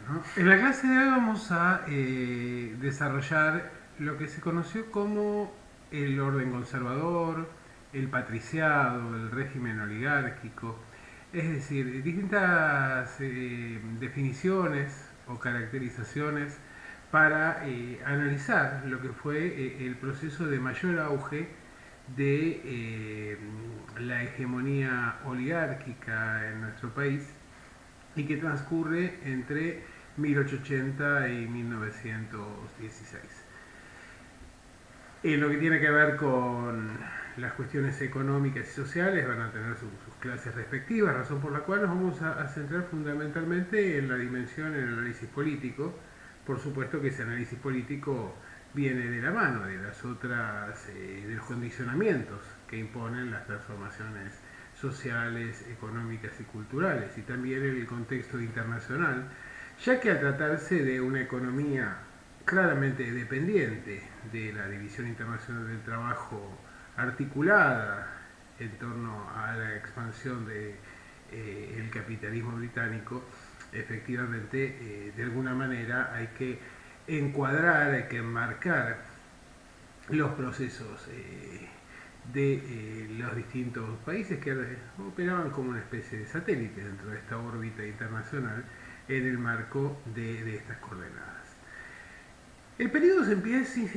¿no? En la clase de hoy vamos a desarrollar lo que se conoció como el orden conservador, el patriciado, el régimen oligárquico, es decir, distintas definiciones o caracterizaciones para analizar lo que fue el proceso de mayor auge de la hegemonía oligárquica en nuestro país y que transcurre entre 1880 y 1916. En lo que tiene que ver con las cuestiones económicas y sociales van a tener sus clases respectivas, razón por la cual nos vamos a centrar fundamentalmente en la dimensión del análisis político. Por supuesto que ese análisis político viene de la mano de las otras, de los condicionamientos que imponen las transformaciones sociales, económicas y culturales, y también en el contexto internacional, ya que al tratarse de una economía claramente dependiente de la División Internacional del Trabajo articulada en torno a la expansión del capitalismo británico, efectivamente, de alguna manera hay que encuadrar, hay que enmarcar los procesos de los distintos países que operaban como una especie de satélite dentro de esta órbita internacional en el marco de estas coordenadas. El periodo se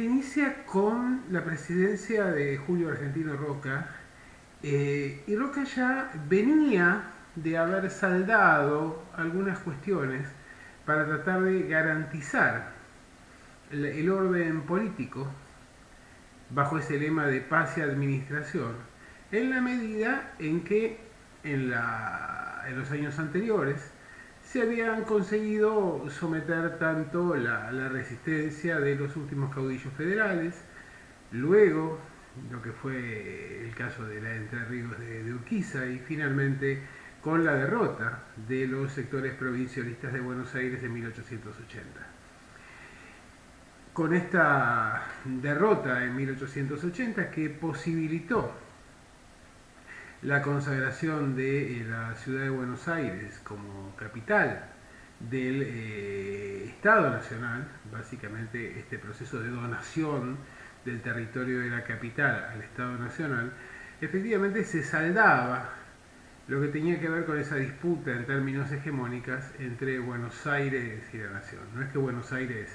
inicia con la presidencia de Julio Argentino Roca, y Roca ya venía de haber saldado algunas cuestiones para tratar de garantizar el orden político bajo ese lema de paz y administración, en la medida en que en los años anteriores se habían conseguido someter tanto la resistencia de los últimos caudillos federales, luego lo que fue el caso de la Entre Ríos de Urquiza, y finalmente con la derrota de los sectores provincialistas de Buenos Aires en 1880. Con esta derrota en 1880 que posibilitó la consagración de la ciudad de Buenos Aires como capital del Estado Nacional, básicamente este proceso de donación del territorio de la capital al Estado Nacional, efectivamente se saldaba lo que tenía que ver con esa disputa en términos hegemónicas entre Buenos Aires y la nación. No es que Buenos Aires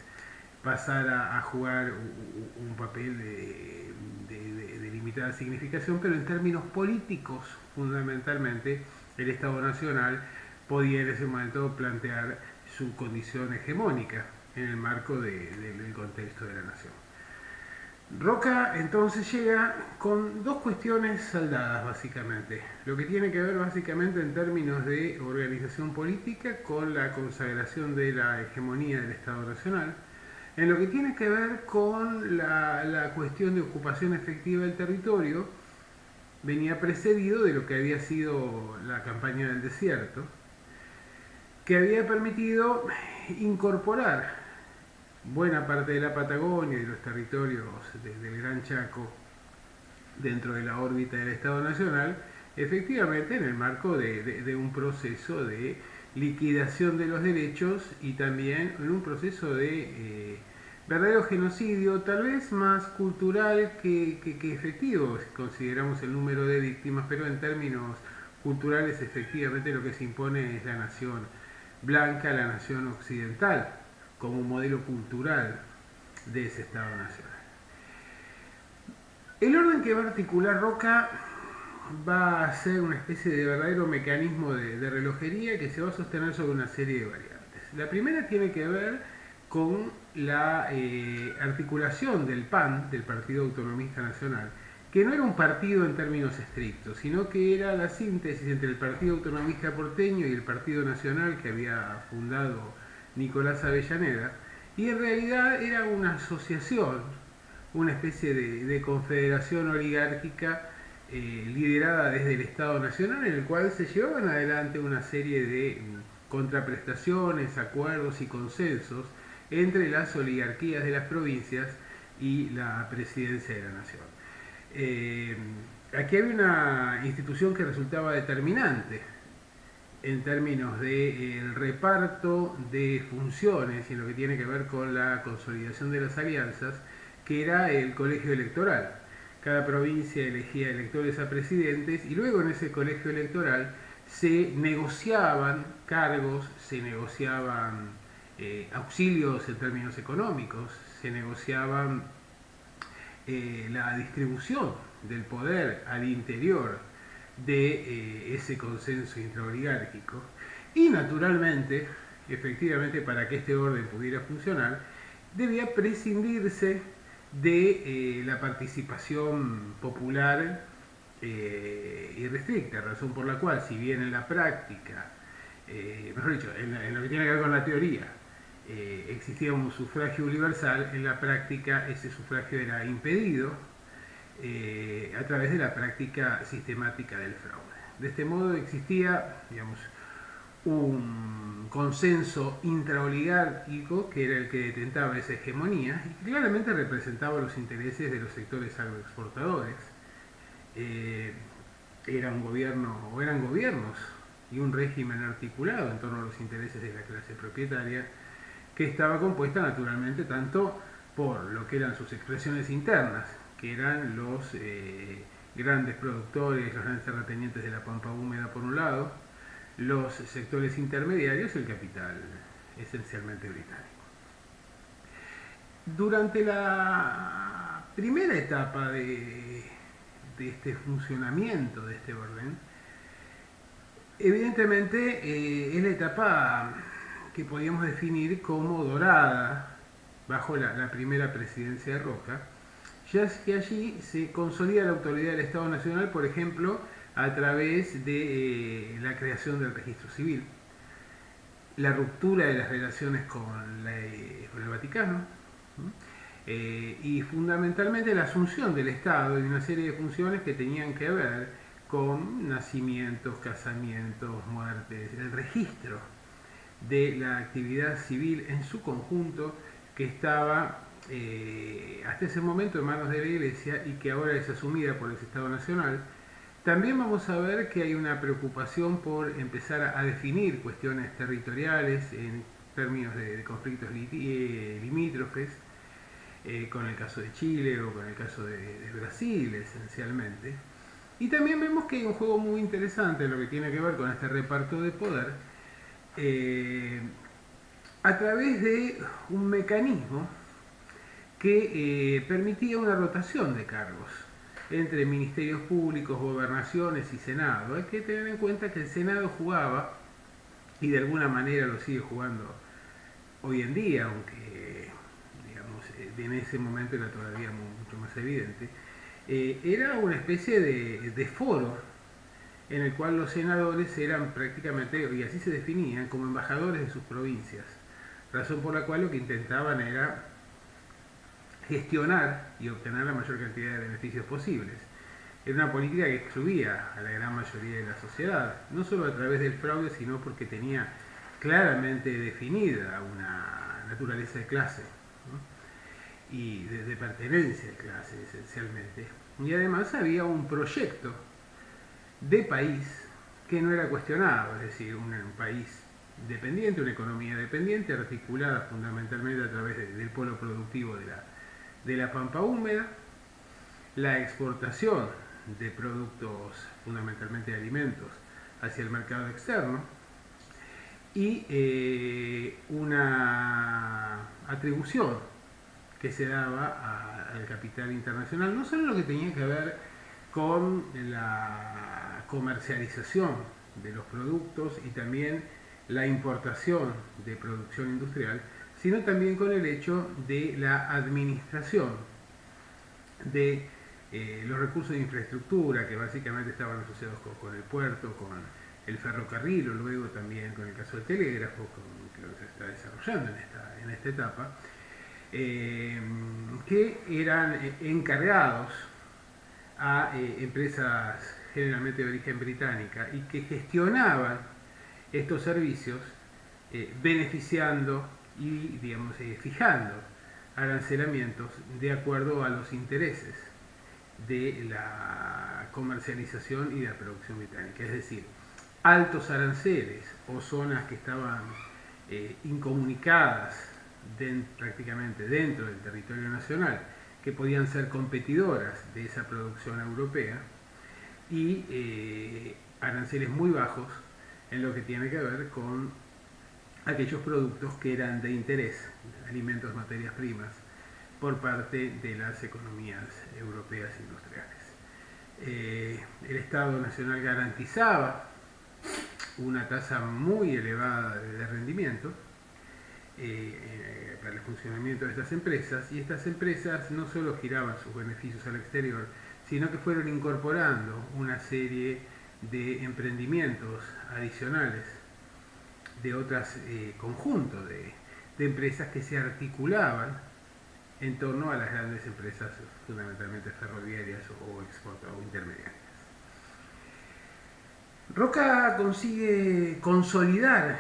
pasara a jugar un papel de limitada significación, pero en términos políticos, fundamentalmente, el Estado Nacional podía en ese momento plantear su condición hegemónica en el marco del contexto de la nación. Roca entonces llega con dos cuestiones saldadas básicamente, lo que tiene que ver básicamente en términos de organización política con la consagración de la hegemonía del Estado Nacional, en lo que tiene que ver con la cuestión de ocupación efectiva del territorio, venía precedido de lo que había sido la campaña del desierto, que había permitido incorporar buena parte de la Patagonia y de los territorios del Gran Chaco dentro de la órbita del Estado Nacional, efectivamente en el marco de un proceso de liquidación de los derechos y también en un proceso de verdadero genocidio, tal vez más cultural que efectivo, si consideramos el número de víctimas, pero en términos culturales efectivamente lo que se impone es la nación blanca, la nación occidental, como un modelo cultural de ese Estado Nacional. El orden que va a articular Roca va a ser una especie de verdadero mecanismo de relojería que se va a sostener sobre una serie de variantes. La primera tiene que ver con la articulación del PAN, del Partido Autonomista Nacional, que no era un partido en términos estrictos, sino que era la síntesis entre el Partido Autonomista Porteño y el Partido Nacional que había fundado Nicolás Avellaneda, y en realidad era una asociación, una especie de confederación oligárquica liderada desde el Estado Nacional, en el cual se llevaban adelante una serie de contraprestaciones, acuerdos y consensos entre las oligarquías de las provincias y la presidencia de la nación. Aquí había una institución que resultaba determinante en términos del reparto de funciones y en lo que tiene que ver con la consolidación de las alianzas, que era el colegio electoral. Cada provincia elegía electores a presidentes y luego en ese colegio electoral se negociaban cargos, se negociaban auxilios en términos económicos, se negociaban la distribución del poder al interior de ese consenso intraoligárquico y naturalmente, efectivamente, para que este orden pudiera funcionar, debía prescindirse de la participación popular irrestricta, razón por la cual, si bien en la práctica, mejor dicho, en lo que tiene que ver con la teoría, existía un sufragio universal, en la práctica ese sufragio era impedido a través de la práctica sistemática del fraude. De este modo existía, digamos, un consenso intraoligárquico que era el que detentaba esa hegemonía y que claramente representaba los intereses de los sectores agroexportadores. Era un gobierno o eran gobiernos y un régimen articulado en torno a los intereses de la clase propietaria, que estaba compuesta naturalmente tanto por lo que eran sus expresiones internas, que eran los grandes productores, los grandes terratenientes de la pampa húmeda por un lado, los sectores intermediarios y el capital esencialmente británico. Durante la primera etapa de este funcionamiento de este orden, evidentemente es la etapa que podríamos definir como dorada bajo la primera presidencia de Roca, ya que allí se consolida la autoridad del Estado Nacional, por ejemplo, a través de la creación del registro civil, la ruptura de las relaciones con el Vaticano, y fundamentalmente la asunción del Estado de una serie de funciones que tenían que ver con nacimientos, casamientos, muertes, el registro de la actividad civil en su conjunto, que estaba hasta ese momento en manos de la Iglesia y que ahora es asumida por el Estado Nacional. También vamos a ver que hay una preocupación por empezar a definir cuestiones territoriales en términos de conflictos limítrofes, con el caso de Chile o con el caso de Brasil esencialmente. Y también vemos que hay un juego muy interesante en lo que tiene que ver con este reparto de poder, a través de un mecanismo que permitía una rotación de cargos entre ministerios públicos, gobernaciones y Senado. Hay que tener en cuenta que el Senado jugaba, y de alguna manera lo sigue jugando hoy en día, aunque digamos, en ese momento era todavía mucho más evidente, era una especie de foro en el cual los senadores eran prácticamente, y así se definían, como embajadores de sus provincias, razón por la cual lo que intentaban era gestionar y obtener la mayor cantidad de beneficios posibles. Era una política que excluía a la gran mayoría de la sociedad, no solo a través del fraude, sino porque tenía claramente definida una naturaleza de clase, ¿no? Y de pertenencia de clase esencialmente. Y además había un proyecto de país que no era cuestionado, es decir, un país dependiente, una economía dependiente, articulada fundamentalmente a través del polo productivo de la pampa húmeda, la exportación de productos, fundamentalmente de alimentos, hacia el mercado externo, y una atribución que se daba al capital internacional, no solo lo que tenía que ver con la comercialización de los productos y también la importación de producción industrial, sino también con el hecho de la administración de los recursos de infraestructura que básicamente estaban asociados con el puerto, con el ferrocarril o luego también con el caso del telégrafo, que lo que se está desarrollando en esta etapa, que eran encargados a empresas generalmente de origen británica y que gestionaban estos servicios beneficiando y digamos, fijando arancelamientos de acuerdo a los intereses de la comercialización y de la producción británica. Es decir, altos aranceles o zonas que estaban incomunicadas prácticamente dentro del territorio nacional, que podían ser competidoras de esa producción europea, y aranceles muy bajos en lo que tiene que ver con aquellos productos que eran de interés, alimentos, materias primas, por parte de las economías europeas industriales. El Estado Nacional garantizaba una tasa muy elevada de rendimiento para el funcionamiento de estas empresas, y estas empresas no solo giraban sus beneficios al exterior, sino que fueron incorporando una serie de emprendimientos adicionales de otros conjuntos de empresas que se articulaban en torno a las grandes empresas fundamentalmente ferroviarias o intermediarias. Roca consigue consolidar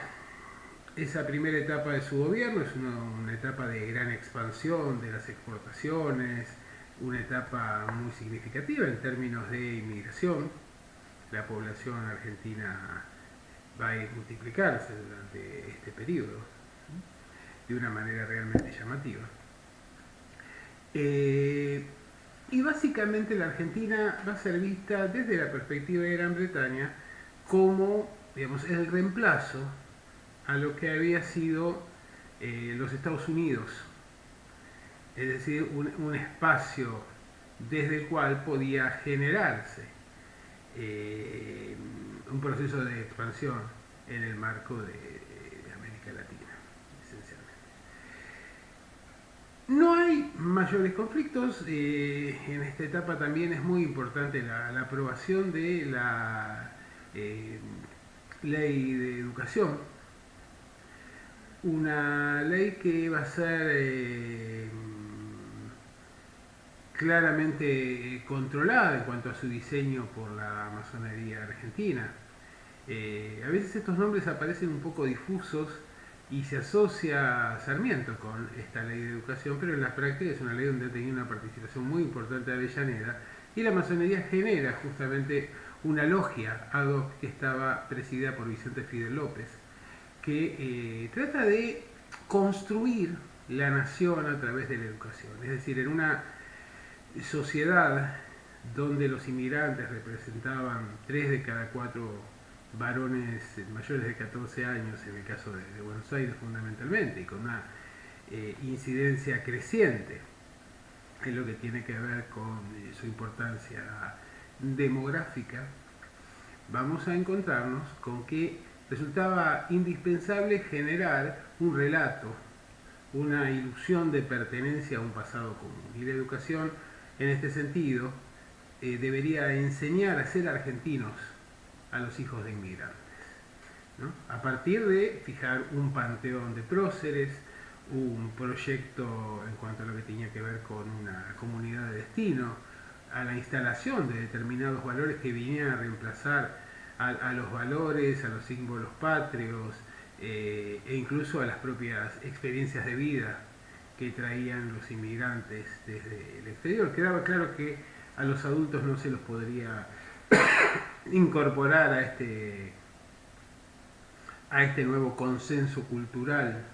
esa primera etapa de su gobierno, es una etapa de gran expansión de las exportaciones, una etapa muy significativa en términos de inmigración. La población argentina va a multiplicarse durante este periodo de una manera realmente llamativa. Y básicamente la Argentina va a ser vista desde la perspectiva de Gran Bretaña como, digamos, el reemplazo a lo que había sido los Estados Unidos, es decir, un espacio desde el cual podía generarse un proceso de expansión en el marco de América Latina, esencialmente. No hay mayores conflictos. En esta etapa también es muy importante la aprobación de la ley de educación, una ley que va a ser claramente controlada en cuanto a su diseño por la masonería argentina. A veces estos nombres aparecen un poco difusos y se asocia a Sarmiento con esta ley de educación, pero en la práctica es una ley donde ha tenido una participación muy importante de Avellaneda, y la masonería genera justamente una logia ad hoc que estaba presidida por Vicente Fidel López, que trata de construir la nación a través de la educación, es decir, en una sociedad donde los inmigrantes representaban 3 de cada 4 varones mayores de 14 años, en el caso de Buenos Aires fundamentalmente, y con una incidencia creciente en lo que tiene que ver con su importancia demográfica, vamos a encontrarnos con que resultaba indispensable generar un relato, una ilusión de pertenencia a un pasado común. Y la educación, en este sentido, debería enseñar a ser argentinos a los hijos de inmigrantes, ¿no? A partir de fijar un panteón de próceres, un proyecto en cuanto a lo que tenía que ver con una comunidad de destino, a la instalación de determinados valores que vinieran a reemplazar a los valores, a los símbolos patrios, e incluso a las propias experiencias de vida que traían los inmigrantes desde el exterior. Quedaba claro que a los adultos no se los podría incorporar a este nuevo consenso cultural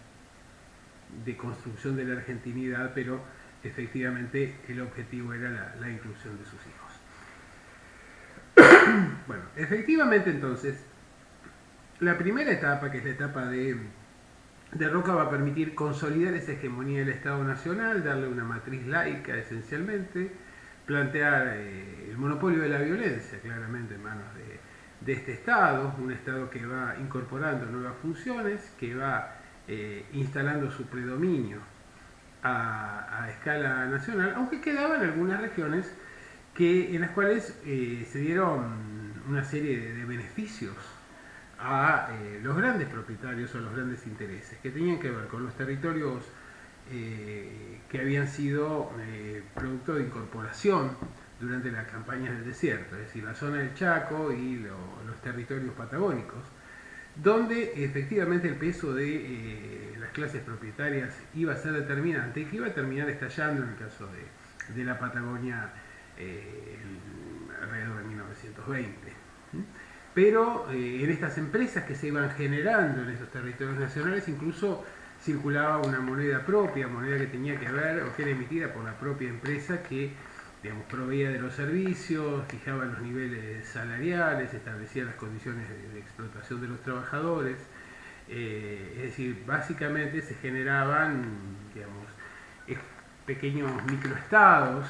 de construcción de la argentinidad, pero efectivamente el objetivo era la inclusión de sus hijos. Bueno, efectivamente entonces, la primera etapa, que es la etapa de Roca, va a permitir consolidar esa hegemonía del Estado Nacional, darle una matriz laica esencialmente, plantear el monopolio de la violencia claramente en manos de este Estado, un Estado que va incorporando nuevas funciones, que va instalando su predominio a escala nacional, aunque quedaban algunas regiones en las cuales se dieron una serie de beneficios a los grandes propietarios o los grandes intereses, que tenían que ver con los territorios que habían sido producto de incorporación durante las campañas del desierto, es decir, la zona del Chaco y los territorios patagónicos, donde efectivamente el peso de las clases propietarias iba a ser determinante y que iba a terminar estallando en el caso de la Patagonia alrededor de 1920. pero en estas empresas que se iban generando en esos territorios nacionales incluso circulaba una moneda propia, moneda que tenía que ver o que era emitida por la propia empresa que, digamos, proveía de los servicios, fijaba los niveles salariales, establecía las condiciones de explotación de los trabajadores. Es decir, básicamente se generaban, digamos, pequeños microestados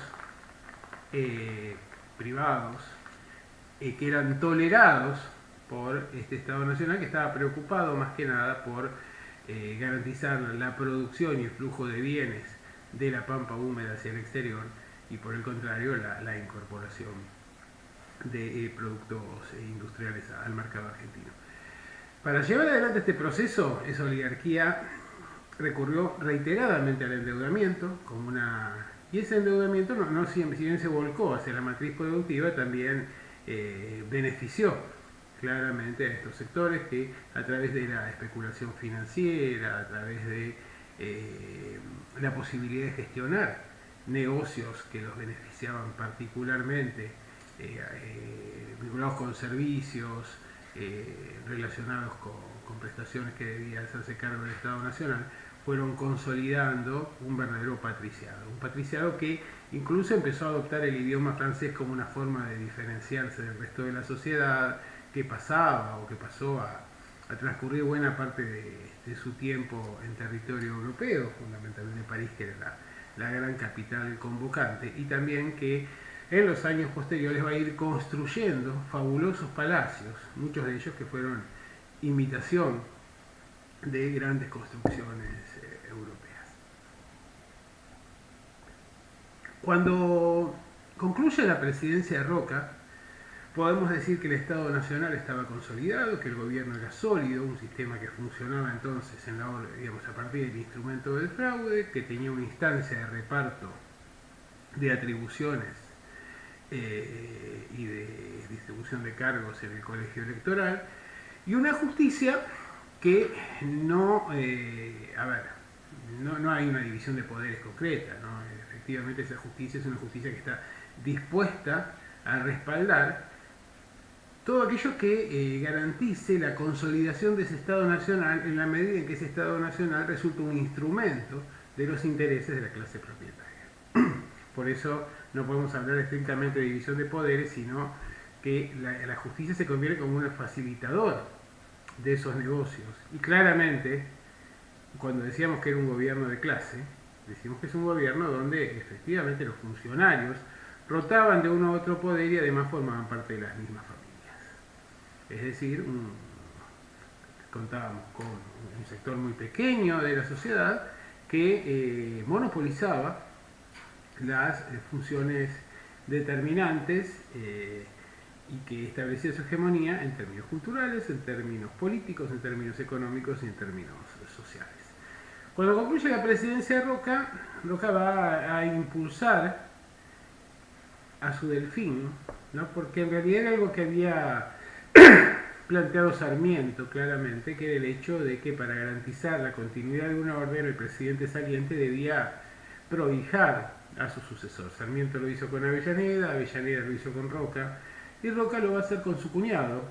privados que eran tolerados por este Estado Nacional, que estaba preocupado más que nada por garantizar la producción y el flujo de bienes de la pampa húmeda hacia el exterior, y por el contrario la incorporación de productos industriales al mercado argentino. Para llevar adelante este proceso, esa oligarquía recurrió reiteradamente al endeudamiento como y ese endeudamiento no siempre, si bien se volcó hacia la matriz productiva, también benefició claramente a estos sectores que, a través de la especulación financiera, a través de la posibilidad de gestionar negocios que los beneficiaban particularmente, vinculados con servicios, relacionados con prestaciones que debía hacerse cargo del Estado Nacional, fueron consolidando un verdadero un patriciado que incluso empezó a adoptar el idioma francés como una forma de diferenciarse del resto de la sociedad, que pasaba o que pasó a transcurrir buena parte de su tiempo en territorio europeo, fundamentalmente París, que era la gran capital convocante, y también que en los años posteriores va a ir construyendo fabulosos palacios, muchos de ellos que fueron imitación de grandes construcciones europeas. Cuando concluye la presidencia de Roca, podemos decir que el Estado Nacional estaba consolidado, que el gobierno era sólido, un sistema que funcionaba entonces a partir del instrumento del fraude, que tenía una instancia de reparto de atribuciones y de distribución de cargos en el colegio electoral, y una justicia que no hay una división de poderes concreta, ¿no? Efectivamente esa justicia es una justicia que está dispuesta a respaldar todo aquello que garantice la consolidación de ese Estado Nacional en la medida en que ese Estado Nacional resulta un instrumento de los intereses de la clase propietaria. Por eso no podemos hablar estrictamente de división de poderes, sino que la justicia se convierte como un facilitador de esos negocios. Y claramente, cuando decíamos que era un gobierno de clase, decimos que es un gobierno donde efectivamente los funcionarios rotaban de uno a otro poder y además formaban parte de las mismas familias. Es decir, contábamos con un sector muy pequeño de la sociedad que monopolizaba las funciones determinantes y que establecía su hegemonía en términos culturales, en términos políticos, en términos económicos y en términos sociales. Cuando concluye la presidencia de Roca, Roca va a impulsar a su delfín, ¿no? Porque en realidad era algo que había planteado Sarmiento claramente, que era el hecho de que para garantizar la continuidad de una orden el presidente saliente debía prohijar a su sucesor. Sarmiento lo hizo con Avellaneda, Avellaneda lo hizo con Roca, y Roca lo va a hacer con su cuñado,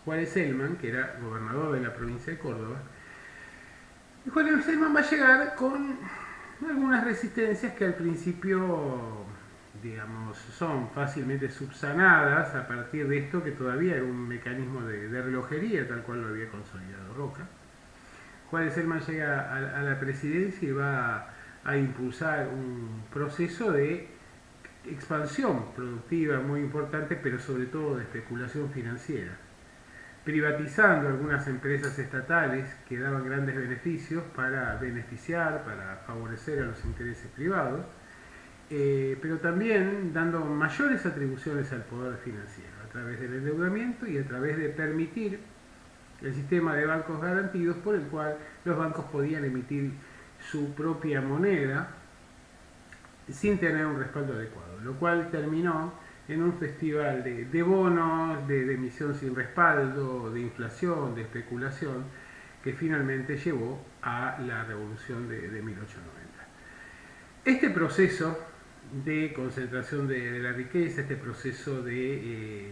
Juárez Celman, que era gobernador de la provincia de Córdoba. Y Juárez Celman va a llegar con algunas resistencias que al principio, digamos, son fácilmente subsanadas a partir de esto que todavía era un mecanismo de relojería, tal cual lo había consolidado Roca. Juárez Celman llega a la presidencia y va a impulsar un proceso de expansión productiva muy importante, pero sobre todo de especulación financiera, privatizando algunas empresas estatales que daban grandes beneficios para favorecer a los intereses privados, pero también dando mayores atribuciones al poder financiero a través del endeudamiento y a través de permitir el sistema de bancos garantidos, por el cual los bancos podían emitir su propia moneda sin tener un respaldo adecuado, lo cual terminó en un festival de bonos, de emisión sin respaldo, de inflación, de especulación, que finalmente llevó a la revolución de 1890. Este proceso de concentración de la riqueza, este proceso de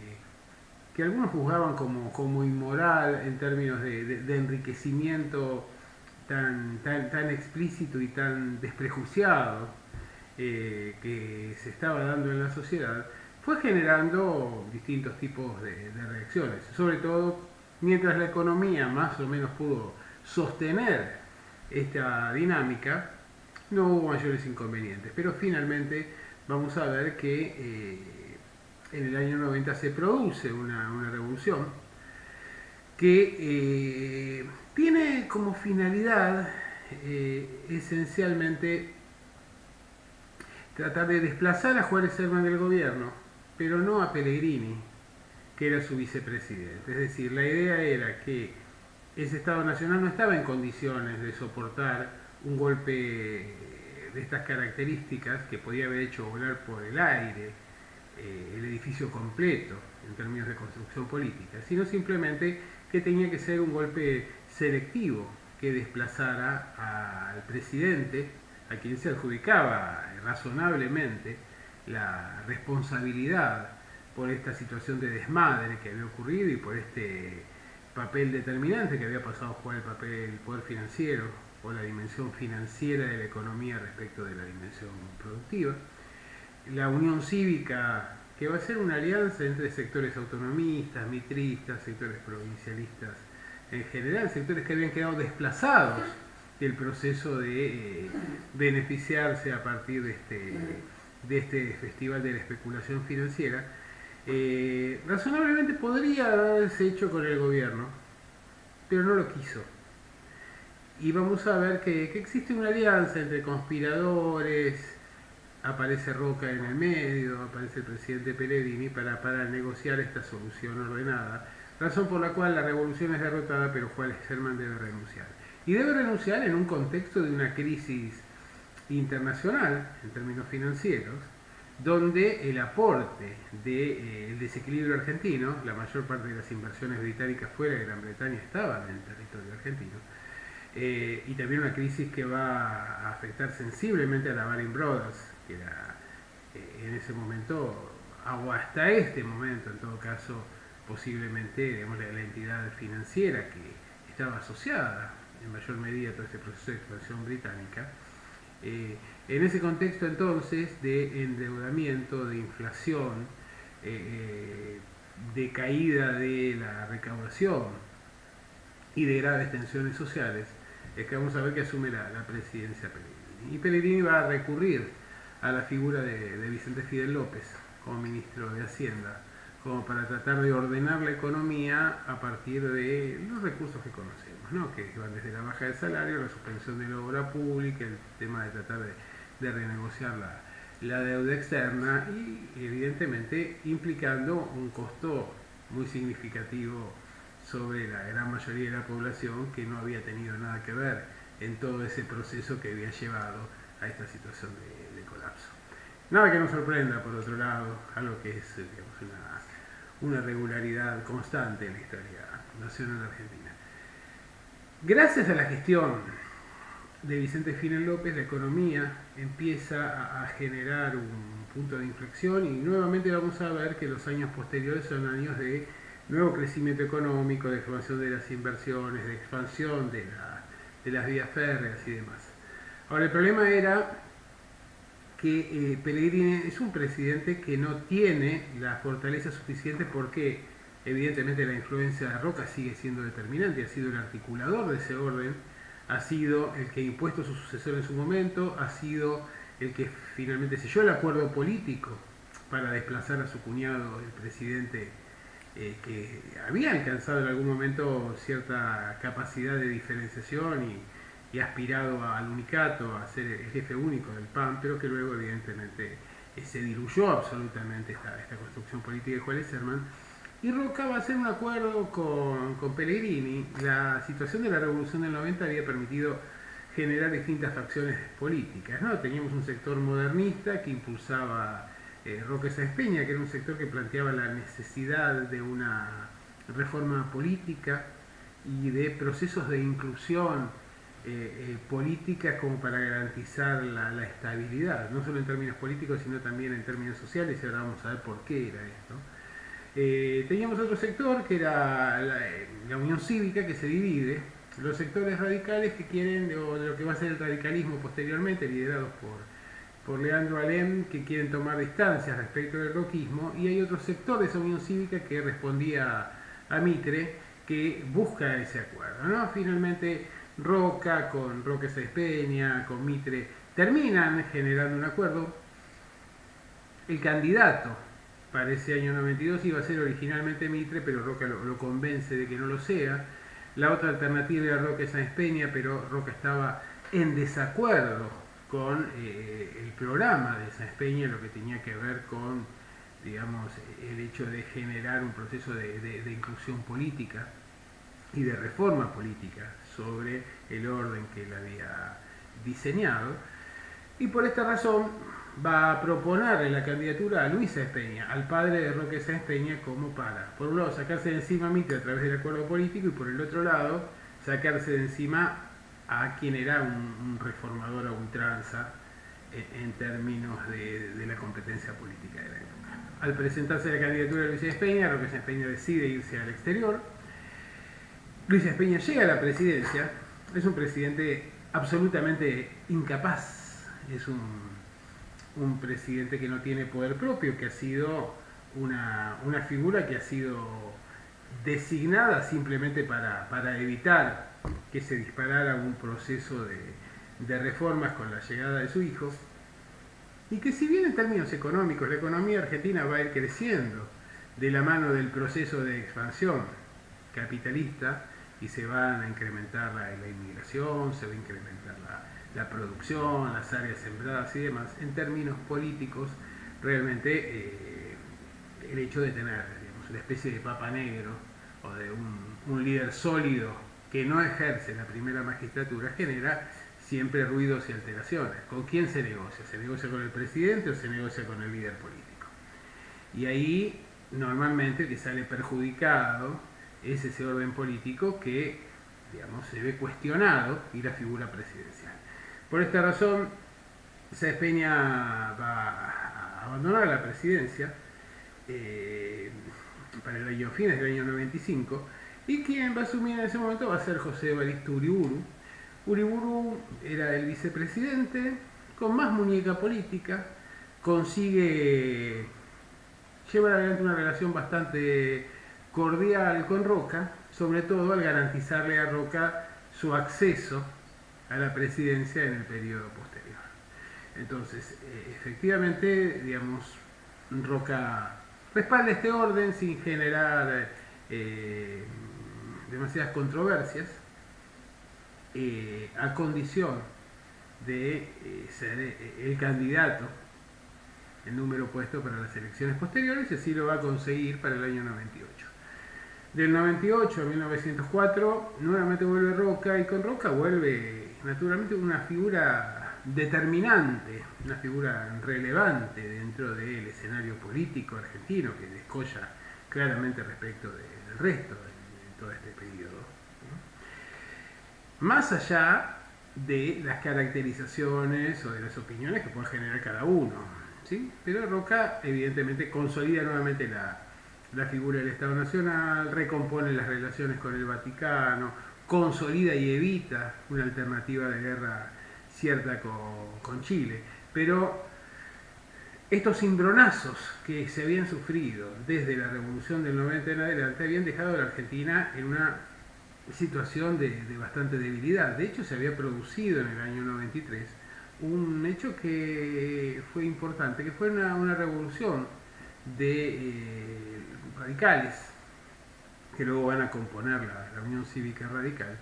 que algunos juzgaban como inmoral en términos de enriquecimiento tan explícito y tan desprejuiciado que se estaba dando en la sociedad, fue generando distintos tipos de reacciones, sobre todo mientras la economía más o menos pudo sostener esta dinámica, no hubo mayores inconvenientes, pero finalmente vamos a ver que en el año 90 se produce una revolución que tiene como finalidad esencialmente tratar de desplazar a Juárez Herman del gobierno, pero no a Pellegrini, que era su vicepresidente. Es decir, la idea era que ese Estado Nacional no estaba en condiciones de soportar un golpe de estas características que podía haber hecho volar por el aire el edificio completo en términos de construcción política, sino simplemente que tenía que ser un golpe selectivo que desplazara al presidente, a quien se adjudicaba razonablemente la responsabilidad por esta situación de desmadre que había ocurrido y por este papel determinante que había pasado a jugar el poder financiero o la dimensión financiera de la economía respecto de la dimensión productiva. La Unión Cívica, que va a ser una alianza entre sectores autonomistas, mitristas, sectores provincialistas en general, sectores que habían quedado desplazados del proceso de beneficiarse a partir de este festival de la especulación financiera, razonablemente podría haberse hecho con el gobierno, pero no lo quiso. Y vamos a ver que existe una alianza entre conspiradores, aparece Roca en el medio, aparece el presidente Pellegrini para negociar esta solución ordenada, razón por la cual la revolución es derrotada, pero Juárez Herman debe renunciar. Y debe renunciar en un contexto de una crisis internacional, en términos financieros, donde el aporte del desequilibrio argentino, la mayor parte de las inversiones británicas fuera de Gran Bretaña estaban en el territorio argentino, y también una crisis que va a afectar sensiblemente a la Baring Brothers, que era en ese momento, o hasta este momento en todo caso, posiblemente digamos, la entidad financiera que estaba asociada en mayor medida a todo este proceso de expansión británica. En ese contexto entonces de endeudamiento, de inflación, de caída de la recaudación y de graves tensiones sociales, es que vamos a ver que asume la presidencia Pellegrini. Y Pellegrini va a recurrir a la figura de Vicente Fidel López como ministro de Hacienda, como para tratar de ordenar la economía a partir de los recursos que conocemos, ¿no? Que van desde la baja del salario, la suspensión de la obra pública, el tema de tratar de renegociar la deuda externa y evidentemente implicando un costo muy significativo sobre la gran mayoría de la población que no había tenido nada que ver en todo ese proceso que había llevado a esta situación de colapso. Nada que nos sorprenda, por otro lado, algo que es digamos, una regularidad constante en la historia nacional argentina. Gracias a la gestión de Vicente Fidel López, la economía empieza a generar un punto de inflexión y nuevamente vamos a ver que los años posteriores son años de nuevo crecimiento económico, de expansión de las inversiones, de expansión de las vías férreas y demás. Ahora, el problema era que Pellegrini es un presidente que no tiene la fortaleza suficiente porque evidentemente la influencia de Roca sigue siendo determinante, ha sido el articulador de ese orden, ha sido el que ha impuesto a su sucesor en su momento, ha sido el que finalmente selló el acuerdo político para desplazar a su cuñado, el presidente que había alcanzado en algún momento cierta capacidad de diferenciación y aspirado al unicato, a ser el jefe único del PAN, pero que luego evidentemente se diluyó absolutamente esta construcción política de Juárez Herman. Y Roca va a hacer un acuerdo con Pellegrini. La situación de la Revolución del 90 había permitido generar distintas facciones políticas, ¿no? Teníamos un sector modernista que impulsaba Roque Sáenz Peña, que era un sector que planteaba la necesidad de una reforma política y de procesos de inclusión política como para garantizar la estabilidad, no solo en términos políticos, sino también en términos sociales, y ahora vamos a ver por qué era esto. Teníamos otro sector que era la Unión Cívica, que se divide. Los sectores radicales que quieren, o de lo que va a ser el radicalismo posteriormente, liderados por Leandro Alem, que quieren tomar distancias respecto del roquismo, y hay otro sector de esa Unión Cívica que respondía a Mitre, que busca ese acuerdo, ¿no? Finalmente Roca, con Roque Sáenz Peña, con Mitre, terminan generando un acuerdo. El candidato para ese año 92 iba a ser originalmente Mitre, pero Roca lo convence de que no lo sea. La otra alternativa era Roque Sáenz Peña, pero Roca estaba en desacuerdo con el programa de Sáenz Peña, lo que tenía que ver con, digamos, el hecho de generar un proceso de inclusión política y de reforma política sobre el orden que él había diseñado. Y por esta razón va a proponerle la candidatura a Luis Sáenz Peña, al padre de Roque Sáenz Peña, como para, por un lado, sacarse de encima a Mitre a través del acuerdo político, y por el otro lado, sacarse de encima a quien era un reformador a ultranza en términos de la competencia política de la época. Al presentarse la candidatura de Luis Sáenz Peña, Roque Sáenz Peña decide irse al exterior. Luis Sáenz Peña llega a la presidencia, es un presidente absolutamente incapaz, es un presidente que no tiene poder propio, que ha sido una figura que ha sido designada simplemente para evitar que se disparara un proceso de reformas con la llegada de su hijo, y que si bien en términos económicos la economía argentina va a ir creciendo de la mano del proceso de expansión capitalista, y se van a incrementar la inmigración, se va a incrementar la producción, las áreas sembradas y demás, en términos políticos, realmente el hecho de tener, digamos, una especie de papa negro o de un líder sólido que no ejerce la primera magistratura genera siempre ruidos y alteraciones. ¿Con quién se negocia? ¿Se negocia con el presidente o se negocia con el líder político? Y ahí normalmente el que sale perjudicado es ese orden político que, digamos, se ve cuestionado, y la figura presidencial. Por esta razón, Sáenz Peña va a abandonar la presidencia para el año fines del año 95, y quien va a asumir en ese momento va a ser José Evaristo Uriburu. Uriburu era el vicepresidente con más muñeca política, consigue llevar adelante una relación bastante cordial con Roca, sobre todo al garantizarle a Roca su acceso a la presidencia en el periodo posterior. Entonces, efectivamente, digamos, Roca respalda este orden sin generar demasiadas controversias, a condición de ser el candidato en número puesto para las elecciones posteriores, y así lo va a conseguir para el año 98. Del 98 a 1904 nuevamente vuelve Roca, y con Roca vuelve naturalmente una figura determinante, una figura relevante dentro del escenario político argentino, que descolla claramente respecto del resto de todo este periodo, ¿no? Más allá de las caracterizaciones o de las opiniones que puede generar cada uno, ¿sí? Pero Roca evidentemente consolida nuevamente la figura del Estado Nacional, recompone las relaciones con el Vaticano, consolida y evita una alternativa de guerra cierta con Chile. Pero estos cimbronazos que se habían sufrido desde la Revolución del 90 en adelante habían dejado a la Argentina en una situación de bastante debilidad. De hecho, se había producido en el año 93 un hecho que fue importante, que fue una revolución de radicales, que luego van a componer la Unión Cívica Radical,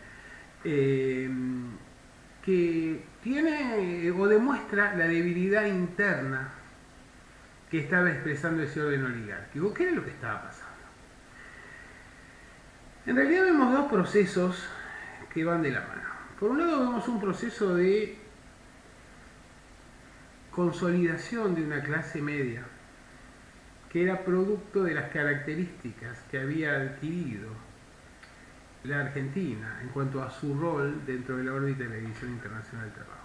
que tiene o demuestra la debilidad interna que estaba expresando ese orden oligárquico. ¿Qué era lo que estaba pasando? En realidad vemos dos procesos que van de la mano. Por un lado vemos un proceso de consolidación de una clase media que era producto de las características que había adquirido la Argentina en cuanto a su rol dentro de la órbita de la División Internacional del Trabajo.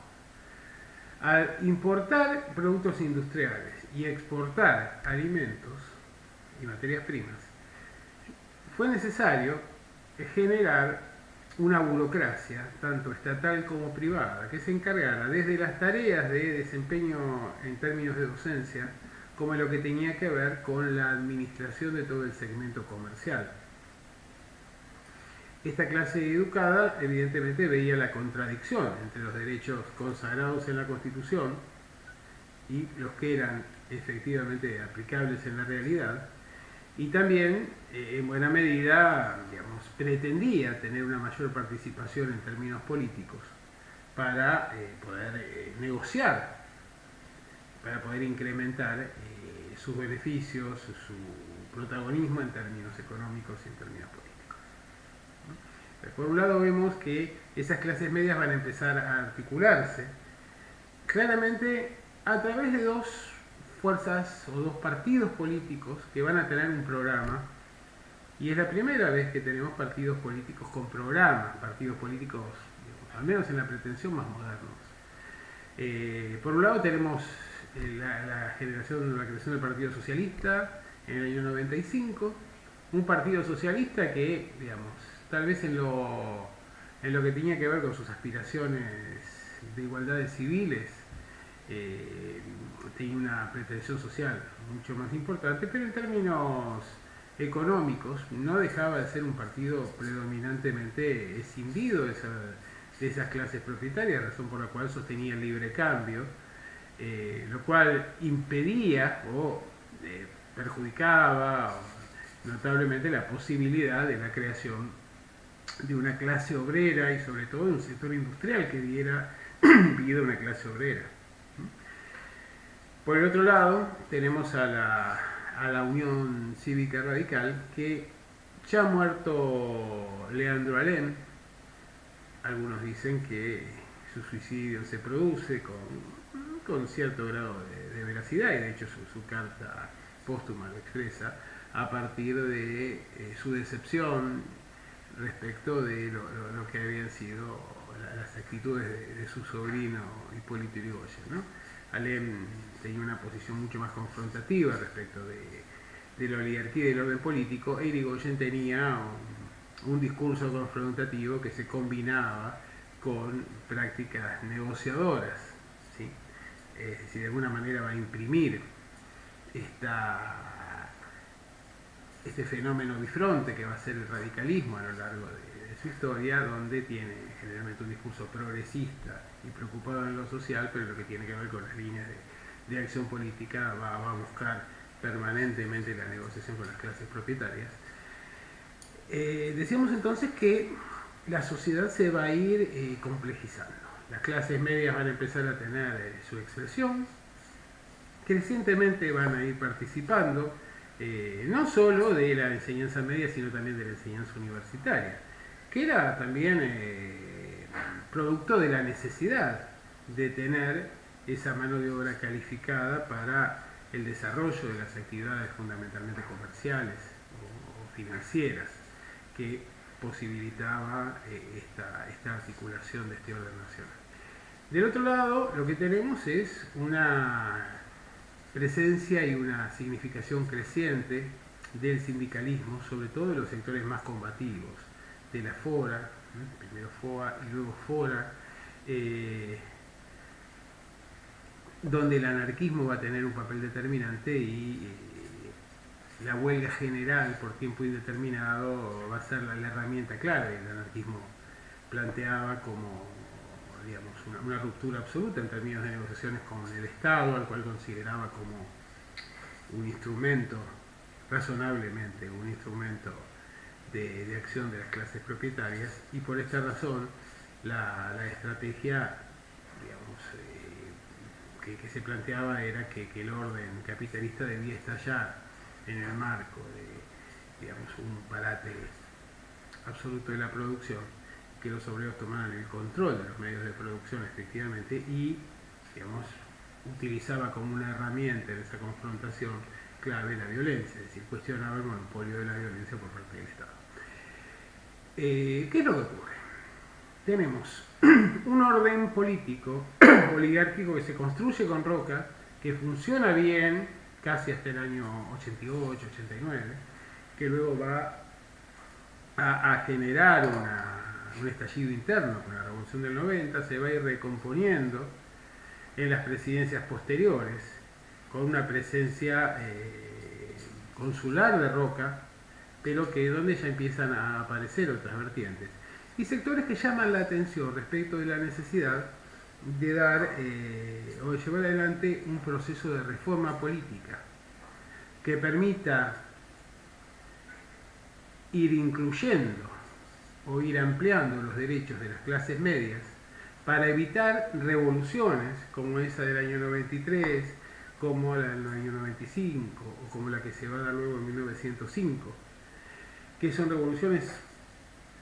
Al importar productos industriales y exportar alimentos, y materias primas, fue necesario generar una burocracia, tanto estatal como privada, que se encargara desde las tareas de desempeño en términos de docencia, como lo que tenía que ver con la administración de todo el segmento comercial. Esta clase educada evidentemente veía la contradicción entre los derechos consagrados en la Constitución y los que eran efectivamente aplicables en la realidad, y también en buena medida, digamos, pretendía tener una mayor participación en términos políticos para poder negociar, para poder incrementar sus beneficios, su protagonismo en términos económicos y en términos políticos. Por un lado vemos que esas clases medias van a empezar a articularse claramente a través de dos fuerzas o dos partidos políticos que van a tener un programa, y es la primera vez que tenemos partidos políticos con programas, partidos políticos, digamos, al menos en la pretensión, más modernos. Por un lado tenemos la creación del Partido Socialista en el año 95, un Partido Socialista que, digamos, tal vez en lo que tenía que ver con sus aspiraciones de igualdades civiles, tenía una pretensión social mucho más importante, pero en términos económicos no dejaba de ser un partido predominantemente escindido de esas clases propietarias, razón por la cual sostenía el libre cambio, lo cual impedía o perjudicaba notablemente la posibilidad de la creación de una clase obrera y sobre todo de un sector industrial que diera vida a una clase obrera. Por el otro lado tenemos a la Unión Cívica Radical, que ya muerto Leandro Alem, algunos dicen que su suicidio se produce con cierto grado de veracidad, y de hecho su carta póstuma lo expresa, a partir de su decepción respecto de lo que habían sido las actitudes de su sobrino Hipólito Yrigoyen, ¿no? Alem tenía una posición mucho más confrontativa respecto de la oligarquía y del orden político, e Yrigoyen tenía un discurso confrontativo que se combinaba con prácticas negociadoras, ¿sí? Es decir, de alguna manera va a imprimir este fenómeno bifronte que va a ser el radicalismo a lo largo de su historia, donde tiene generalmente un discurso progresista y preocupado en lo social, pero lo que tiene que ver con las líneas de acción política va a buscar permanentemente la negociación con las clases propietarias. Decíamos entonces que la sociedad se va a ir complejizando. Las clases medias van a empezar a tener su expresión, crecientemente van a ir participando no solo de la enseñanza media, sino también de la enseñanza universitaria, que era también producto de la necesidad de tener esa mano de obra calificada para el desarrollo de las actividades fundamentalmente comerciales o financieras, que posibilitaba esta articulación de este orden nacional. Del otro lado, lo que tenemos es una presencia y una significación creciente del sindicalismo, sobre todo de los sectores más combativos, de la FORA, primero FOA y luego FORA, donde el anarquismo va a tener un papel determinante, y la huelga general por tiempo indeterminado va a ser la herramienta clave. El anarquismo planteaba como, digamos, una ruptura absoluta en términos de negociaciones con el Estado, al cual consideraba como un instrumento, razonablemente, un instrumento de acción de las clases propietarias, y por esta razón la estrategia, digamos, que se planteaba era que el orden capitalista debía estallar en el marco de, digamos, un parate absoluto de la producción, que los obreros tomaran el control de los medios de producción efectivamente, y, digamos, utilizaba como una herramienta en esa confrontación clave la violencia, es decir, cuestionaba el monopolio de la violencia por parte del Estado. ¿Qué es lo que ocurre? Tenemos un orden político oligárquico que se construye con Roca, que funciona bien, casi hasta el año 88, 89, que luego va a generar un estallido interno con la Revolución del 90, se va a ir recomponiendo en las presidencias posteriores, con una presencia consular de Roca, pero que donde ya empiezan a aparecer otras vertientes. Y sectores que llaman la atención respecto de la necesidad de dar o de llevar adelante un proceso de reforma política que permita ir incluyendo o ir ampliando los derechos de las clases medias para evitar revoluciones como esa del año 93, como la del año 95 o como la que se va a dar luego en 1905, que son revoluciones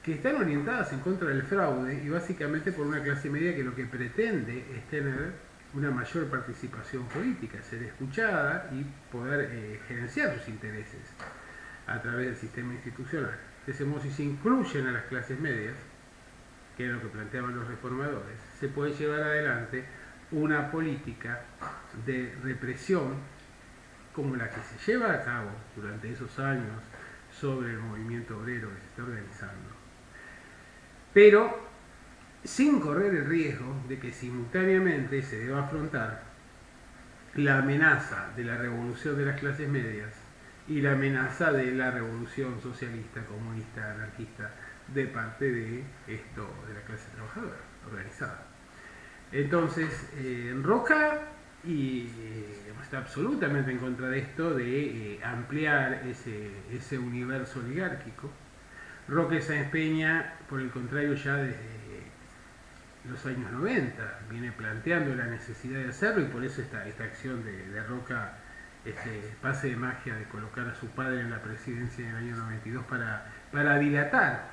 que están orientadas en contra del fraude y básicamente por una clase media que lo que pretende es tener una mayor participación política, ser escuchada y poder gerenciar sus intereses a través del sistema institucional. De ese modo, si se incluyen a las clases medias, que era lo que planteaban los reformadores, se puede llevar adelante una política de represión como la que se lleva a cabo durante esos años sobre el movimiento obrero que se está organizando, pero sin correr el riesgo de que simultáneamente se deba afrontar la amenaza de la revolución de las clases medias y la amenaza de la revolución socialista, comunista, anarquista de parte de la clase trabajadora organizada. Entonces, Roca está absolutamente en contra de esto, de ampliar ese universo oligárquico. Roque Sáenz Peña, por el contrario, ya desde los años 90 viene planteando la necesidad de hacerlo, y por eso esta acción de Roca, este pase de magia de colocar a su padre en la presidencia en el año 92 para dilatar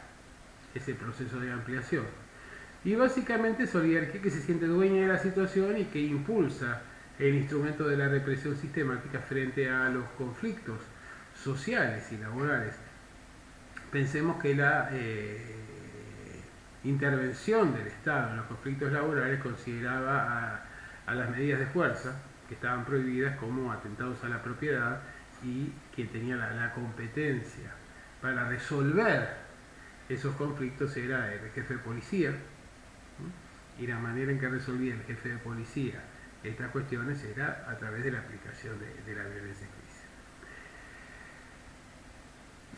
ese proceso de ampliación. Y básicamente es oligarquía que se siente dueña de la situación y que impulsa el instrumento de la represión sistemática frente a los conflictos sociales y laborales. Pensemos que la intervención del Estado en los conflictos laborales consideraba a las medidas de fuerza que estaban prohibidas como atentados a la propiedad, y que tenía la competencia para resolver esos conflictos era el jefe de policía, ¿no? Y la manera en que resolvía el jefe de policía estas cuestiones era a través de la aplicación de la violencia explícita.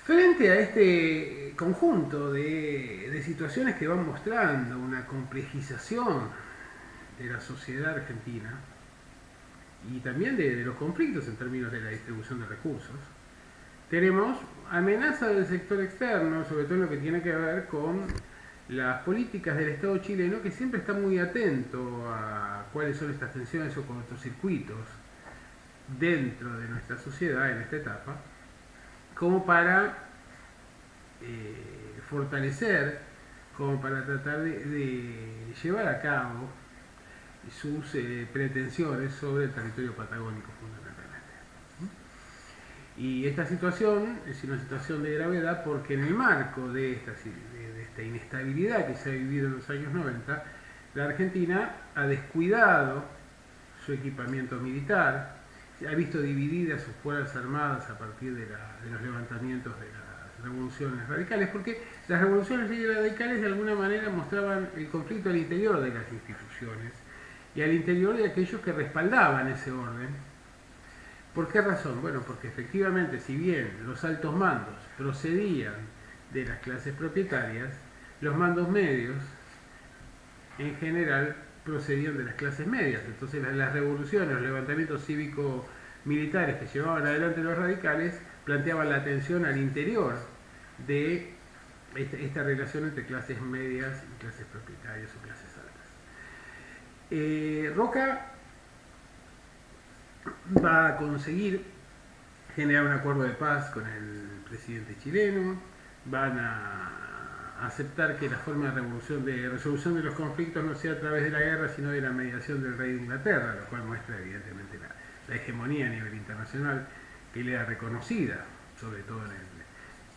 Frente a este conjunto de situaciones que van mostrando una complejización de la sociedad argentina y también de los conflictos en términos de la distribución de recursos, tenemos amenaza del sector externo, sobre todo en lo que tiene que ver con las políticas del Estado chileno, que siempre está muy atento a cuáles son estas tensiones o cortocircuitos dentro de nuestra sociedad en esta etapa, como para fortalecer, como para tratar de llevar a cabo sus pretensiones sobre el territorio patagónico fundamentalmente. Y esta situación es una situación de gravedad porque en el marco de esta inestabilidad que se ha vivido en los años 90, la Argentina ha descuidado su equipamiento militar, ha visto divididas sus fuerzas armadas a partir de los levantamientos de las revoluciones radicales, porque las revoluciones radicales de alguna manera mostraban el conflicto al interior de las instituciones y al interior de aquellos que respaldaban ese orden. ¿Por qué razón? Bueno, porque efectivamente, si bien los altos mandos procedían de las clases propietarias, los mandos medios en general procedían de las clases medias. Entonces las revoluciones, los levantamientos cívico-militares que llevaban adelante los radicales planteaban la tensión al interior de esta relación entre clases medias y clases propietarias o clases altas. Roca va a conseguir generar un acuerdo de paz con el presidente chileno, van a aceptar que la forma de resolución de los conflictos no sea a través de la guerra, sino de la mediación del rey de Inglaterra, lo cual muestra evidentemente la hegemonía a nivel internacional que le era reconocida, sobre todo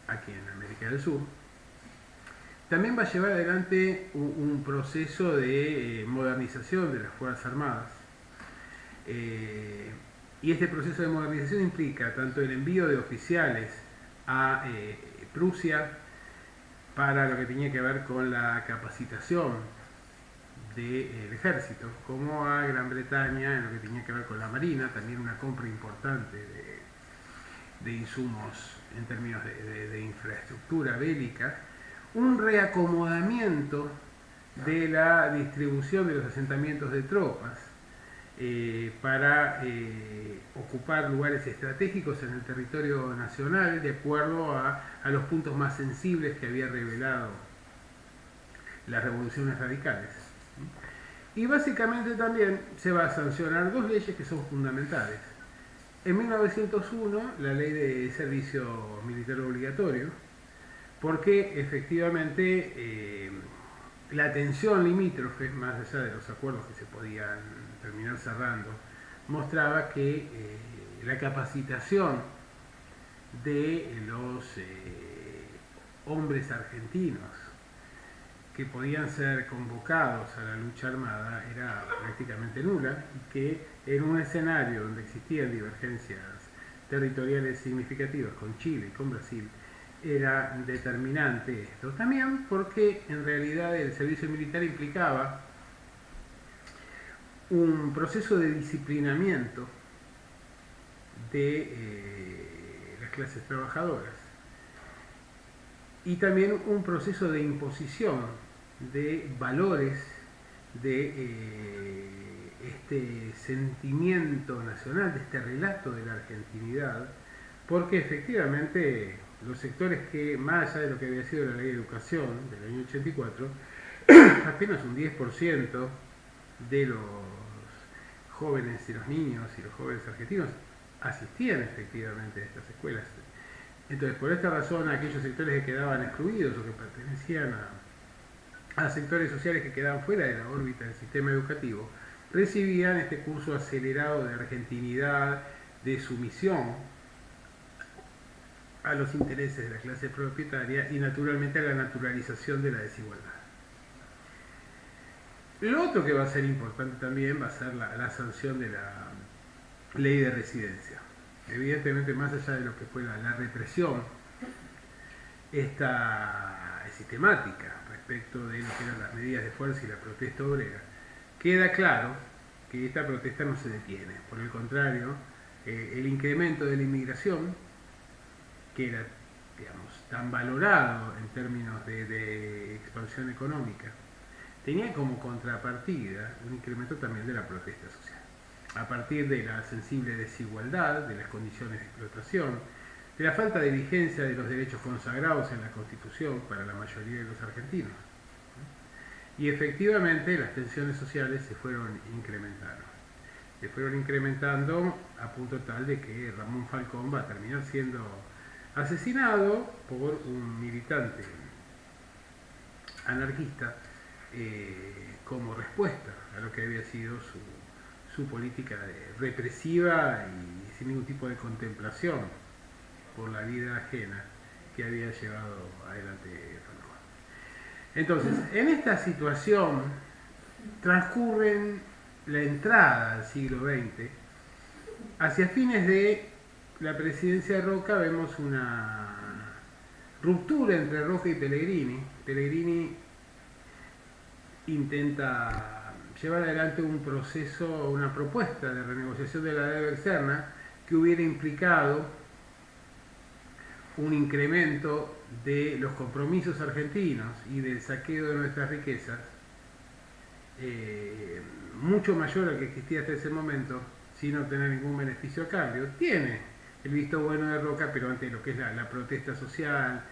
aquí en América del Sur. También va a llevar adelante un proceso de modernización de las Fuerzas Armadas, Y este proceso de modernización implica tanto el envío de oficiales a Prusia para lo que tenía que ver con la capacitación del ejército, como a Gran Bretaña en lo que tenía que ver con la marina, también una compra importante de insumos en términos de infraestructura bélica, un reacomodamiento de la distribución de los asentamientos de tropas para ocupar lugares estratégicos en el territorio nacional de acuerdo a los puntos más sensibles que había revelado las revoluciones radicales. Y básicamente también se va a sancionar dos leyes que son fundamentales. En 1901, la ley de servicio militar obligatorio, porque efectivamente la tensión limítrofe, más allá de los acuerdos que se podían terminar cerrando, mostraba que la capacitación de los hombres argentinos que podían ser convocados a la lucha armada era prácticamente nula, y que en un escenario donde existían divergencias territoriales significativas con Chile y con Brasil, era determinante esto. También porque en realidad el servicio militar implicaba un proceso de disciplinamiento de las clases trabajadoras y también un proceso de imposición de valores de este sentimiento nacional, de este relato de la argentinidad, porque efectivamente los sectores que, más allá de lo que había sido la ley de educación del año 84, apenas un 10% de los jóvenes y los niños y los jóvenes argentinos asistían efectivamente a estas escuelas. Entonces, por esta razón, aquellos sectores que quedaban excluidos o que pertenecían a sectores sociales que quedaban fuera de la órbita del sistema educativo, recibían este curso acelerado de argentinidad, de sumisión a los intereses de la clase propietaria y naturalmente a la naturalización de la desigualdad. Lo otro que va a ser importante también va a ser la sanción de la ley de residencia. Evidentemente, más allá de lo que fue la represión, esta sistemática respecto de lo que eran las medidas de fuerza y la protesta obrera, queda claro que esta protesta no se detiene. Por el contrario, el incremento de la inmigración, que era, digamos, tan valorado en términos de expansión económica, tenía como contrapartida un incremento también de la protesta social. A partir de la sensible desigualdad, de las condiciones de explotación, de la falta de vigencia de los derechos consagrados en la Constitución para la mayoría de los argentinos. Y efectivamente las tensiones sociales se fueron incrementando. Se fueron incrementando a punto tal de que Ramón Falcón va a terminar siendo asesinado por un militante anarquista como respuesta a lo que había sido su política represiva y sin ningún tipo de contemplación por la vida ajena que había llevado adelante Falcón. Entonces, en esta situación transcurren la entrada al siglo XX. Hacia fines de la presidencia de Roca vemos una ruptura entre Roca y Pellegrini. Pellegrini intenta llevar adelante un proceso, una propuesta de renegociación de la deuda externa que hubiera implicado un incremento de los compromisos argentinos y del saqueo de nuestras riquezas mucho mayor al que existía hasta ese momento, sin obtener ningún beneficio a cambio. Tiene el visto bueno de Roca, pero ante lo que es la protesta social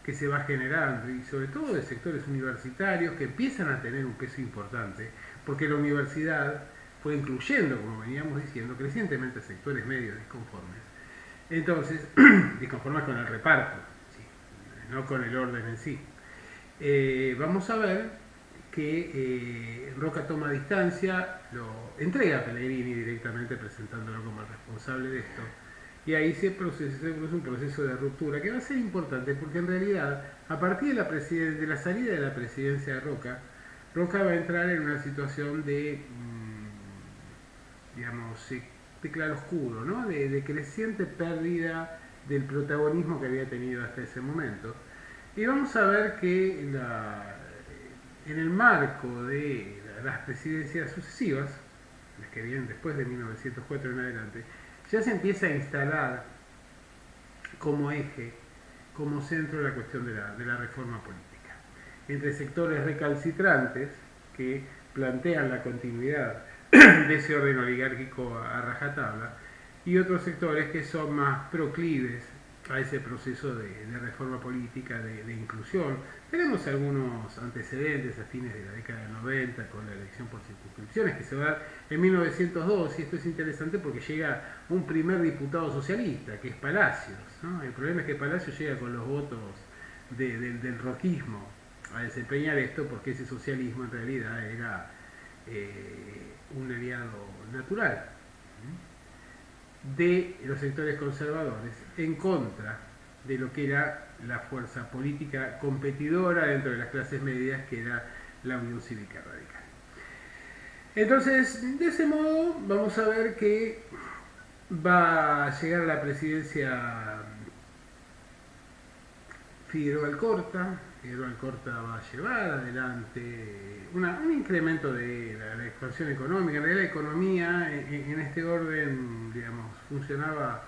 que se va generando, y sobre todo de sectores universitarios que empiezan a tener un peso importante, porque la universidad fue incluyendo, como veníamos diciendo, crecientemente sectores medios disconformes. Entonces, disconformes con el reparto, ¿sí?, no con el orden en sí. Vamos a ver que Roca toma distancia, lo entrega a Pellegrini directamente presentándolo como el responsable de esto, y ahí se produce un proceso de ruptura que va a ser importante porque en realidad a partir de la salida de la presidencia de Roca va a entrar en una situación de, digamos, de claroscuro, ¿no? De creciente pérdida del protagonismo que había tenido hasta ese momento. Y vamos a ver que en el marco de las presidencias sucesivas, las que vienen después de 1904 en adelante, ya se empieza a instalar como eje, como centro la cuestión de la reforma política. Entre sectores recalcitrantes que plantean la continuidad de ese orden oligárquico a rajatabla y otros sectores que son más proclives a ese proceso de reforma política, de inclusión. Tenemos algunos antecedentes a fines de la década del 90 con la elección por circunscripciones que se va a dar en 1902, y esto es interesante porque llega un primer diputado socialista, que es Palacios, ¿no? El problema es que Palacios llega con los votos del roquismo a desempeñar esto, porque ese socialismo en realidad era un aliado natural de los sectores conservadores en contra de lo que era la fuerza política competidora dentro de las clases medias, que era la Unión Cívica Radical. Entonces, de ese modo, vamos a ver que va a llegar a la presidencia Figueroa Alcorta. Figueroa Alcorta va a llevar adelante un incremento de la expansión económica. En realidad la economía en este orden, digamos, funcionaba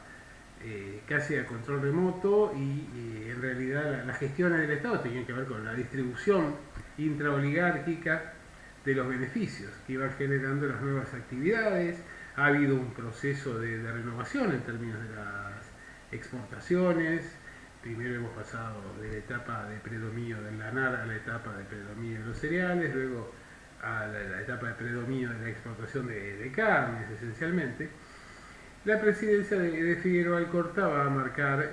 casi a control remoto, y en realidad las gestiones del Estado tenían que ver con la distribución intraoligárquica de los beneficios que iban generando las nuevas actividades. Ha habido un proceso de renovación en términos de las exportaciones. Primero hemos pasado de la etapa de predominio del lanar a la etapa de predominio de los cereales, luego a la etapa de predominio de la exportación de carnes, esencialmente. La presidencia de Figueroa Alcorta va a marcar